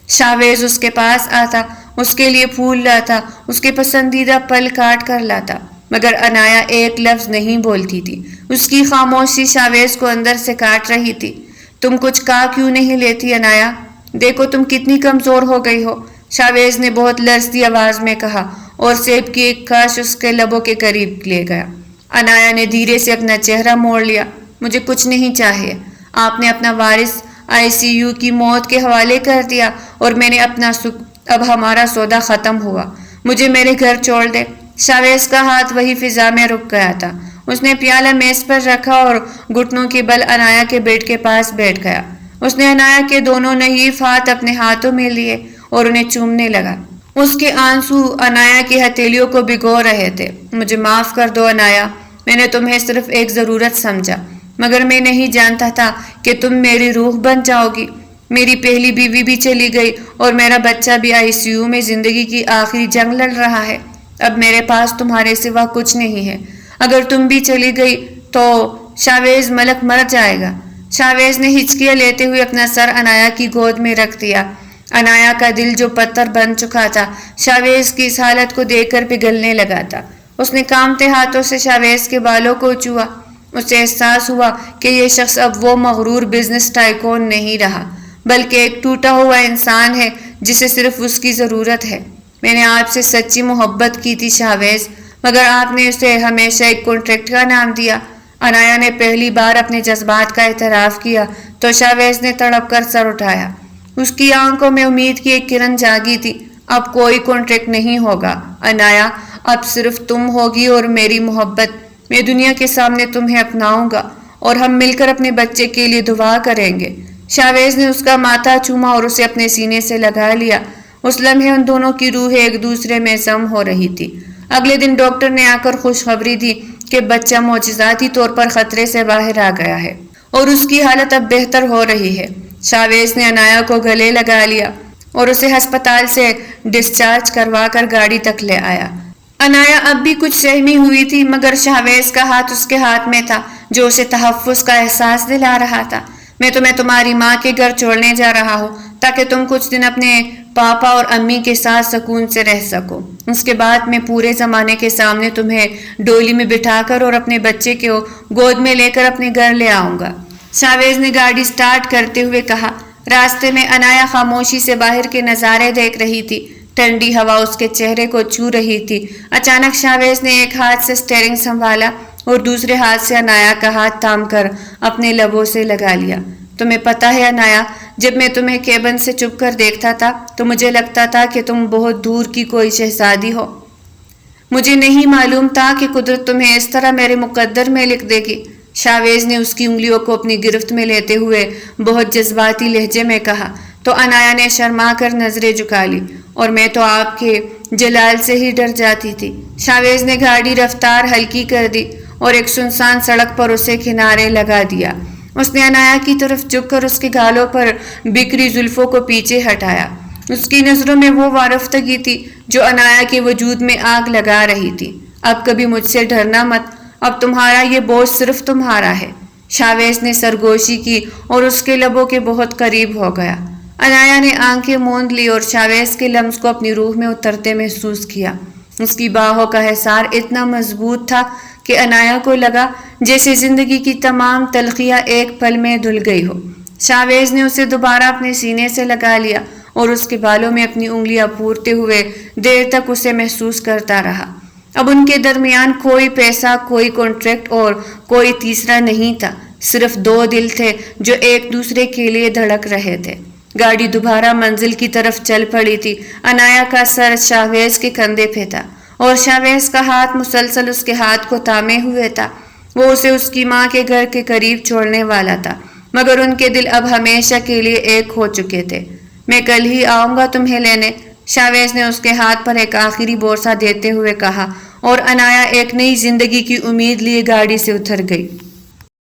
شاویز اس کے پاس آتا، اس کے لیے پھول لاتا، اس کے پسندیدہ پھل کاٹ کر لاتا، مگر عنایا ایک لفظ نہیں بولتی تھی۔ اس کی خاموشی شاویز کو اندر سے کاٹ رہی تھی۔ تم کچھ کہا کیوں نہیں لیتی عنایا؟ دیکھو تم کتنی کمزور ہو گئی ہو، شاویز نے بہت لرزتی آواز میں کہا، اور سیب کی ایک کاش اس کے لبوں کے قریب لے گیا۔ عنایا نے دھیرے سے اپنا چہرہ موڑ لیا۔ مجھے کچھ نہیں چاہیے۔ آپ نے اپنا وارث ICU کی موت کے حوالے کر دیا اور میں نے اپنا سکھ۔ اب ہمارا سودا ختم ہوا، مجھے میرے گھر چھوڑ دے۔ شاویز کا ہاتھ وہی فضا میں رک گیا تھا۔ اس نے پیالہ میز پر رکھا اور گھٹنوں کے بل عنایا کے بیڈ کے پاس بیٹھ گیا۔ اس نے عنایا کے دونوں نحیف ہاتھ اپنے ہاتھوں میں لیے اور انہیں چومنے لگا۔ اس کے آنسو عنایا کی ہتھیلیوں کو بھگو رہے تھے۔ مجھے معاف کر دو عنایا، میں نے تمہیں صرف ایک ضرورت سمجھا، مگر میں نہیں جانتا تھا کہ تم میری روح بن جاؤ گی۔ میری پہلی بیوی بھی چلی گئی اور میرا بچہ بھی ICU میں زندگی کی آخری جنگ لڑ رہا ہے۔ اب میرے پاس تمہارے سوا کچھ نہیں ہے۔ اگر تم بھی چلی گئی تو شاویز ملک مر جائے گا۔ شاویز نے ہچکیاں لیتے ہوئے اپنا سر عنایا کی گود میں رکھ دیا۔ انایا کا دل جو پتھر بن چکا تھا شاویز کی اس حالت کو دیکھ کر پگھلنے لگا تھا۔ اس نے کانپتے ہاتھوں سے شاویز کے بالوں کو چھوا۔ اسے احساس ہوا کہ یہ شخص اب وہ مغرور بزنس ٹائکون نہیں رہا، بلکہ ایک ٹوٹا ہوا انسان ہے جسے صرف اس کی ضرورت ہے۔ میں نے آپ سے سچی محبت کی تھی شاویز، مگر آپ نے اسے ہمیشہ ایک کانٹریکٹ کا نام دیا۔ انایا نے پہلی بار اپنے جذبات کا اعتراف کیا تو شاویز نے تڑپ کر سر اٹھایا۔ اس کی آنکھوں میں امید کی ایک کرن جاگی تھی۔ اب کوئی کانٹریکٹ نہیں ہوگا انایا، اب صرف تم ہوگی اور میری محبت۔ میں دنیا کے سامنے تمہیں اپناؤں گا اور ہم مل کر اپنے بچے کے لیے دعا کریں گے۔ شاویز نے اس کا ماتھا چوما اور اسے اپنے سینے سے لگا لیا۔ اس لمحے ان دونوں کی روحیں ایک دوسرے میں ضم ہو رہی تھی۔ اگلے دن ڈاکٹر نے آ کر خوشخبری دی کہ بچہ معجزاتی طور پر خطرے سے باہر آ گیا ہے اور اس کی حالت اب بہتر ہو رہی ہے۔ شاویز نے انایا کو گلے لگا لیا اور اسے ہسپتال سے ڈسچارج کروا کر گاڑی تک لے آیا۔ انایا اب بھی کچھ سہمی ہوئی تھی، مگر شاویز کا ہاتھ اس کے ہاتھ میں تھا جو اسے تحفظ کا احساس دلا رہا تھا۔ میں تمہیں تمہاری ماں کے گھر چھوڑنے جا رہا ہوں تاکہ تم کچھ دن اپنے پاپا اور امی کے ساتھ سکون سے رہ سکو۔ اس کے بعد میں پورے زمانے کے سامنے تمہیں ڈولی میں بٹھا کر اور اپنے بچے کو گود میں لے کر اپنے گھر لے آؤں گا۔ شاویز نے گاڑی سٹارٹ کرتے ہوئے کہا۔ راستے میں انایا خاموشی سے باہر کے نظارے دیکھ رہی تھی۔ ٹھنڈی ہوا اس کے چہرے کو چھو رہی تھی۔ اچانک شاویز نے ایک ہاتھ سے سٹیئرنگ سنبھالا اور دوسرے ہاتھ سے انایا کا ہاتھ تھام کر اپنے لبوں سے لگا لیا۔ تمہیں پتہ ہے انایا، جب میں تمہیں کیبن سے چھپ کر دیکھتا تھا تو مجھے لگتا تھا کہ تم بہت دور کی کوئی شہزادی ہو۔ مجھے نہیں معلوم تھا کہ قدرت تمہیں اس طرح میرے مقدر میں لکھ دے گی۔ شاویز نے اس کی انگلیوں کو اپنی گرفت میں لیتے ہوئے بہت جذباتی لہجے میں کہا تو انایا نے شرما کر نظریں جھکا لی۔ اور میں تو آپ کے جلال سے ہی ڈر جاتی تھی۔ شاویز نے گاڑی رفتار ہلکی کر دی اور ایک سنسان سڑک پر اسے کنارے لگا دیا۔ اس نے انایا کی طرف جھک کر اس کے گالوں پر بکھری زلفوں کو پیچھے ہٹایا۔ اس کی نظروں میں وہ وارفتگی تھی جو انایا کے وجود میں آگ لگا رہی تھی۔ اب کبھی مجھ سے ڈرنا مت، اب تمہارا یہ بوجھ صرف تمہارا ہے۔ شاویز نے سرگوشی کی اور اس کے لبوں کے بہت قریب ہو گیا۔ انایا نے آنکھیں موند لی اور شاویز کے لمس کو اپنی روح میں اترتے محسوس کیا۔ اس کی باہوں کا حصار اتنا مضبوط تھا کہ انایا کو لگا جیسے زندگی کی تمام تلخیاں ایک پل میں دھل گئی ہو۔ شاویز نے اسے دوبارہ اپنے سینے سے لگا لیا اور اس کے بالوں میں اپنی انگلیاں پھورتے ہوئے دیر تک اسے محسوس کرتا رہا۔ اب ان کے درمیان کوئی پیسہ، کوئی کانٹریکٹ اور کوئی تیسرا نہیں تھا، صرف دو دل تھے جو ایک دوسرے کے لیے دھڑک رہے تھے۔ گاڑی دوبارہ منزل کی طرف چل پڑی تھی۔ انایا کا سر شاویز کے کندھے پہ تھا اور شاویز کا ہاتھ مسلسل اس کے ہاتھ کو تھامے ہوئے تھا۔ وہ اسے اس کی ماں کے گھر کے قریب چھوڑنے والا تھا، مگر ان کے دل اب ہمیشہ کے لیے ایک ہو چکے تھے۔ میں کل ہی آؤں گا تمہیں لینے، شاویز نے اس کے ہاتھ پر ایک آخری بورسہ دیتے ہوئے کہا، اور انایا ایک نئی زندگی کی امید لیے گاڑی سے اتر گئی۔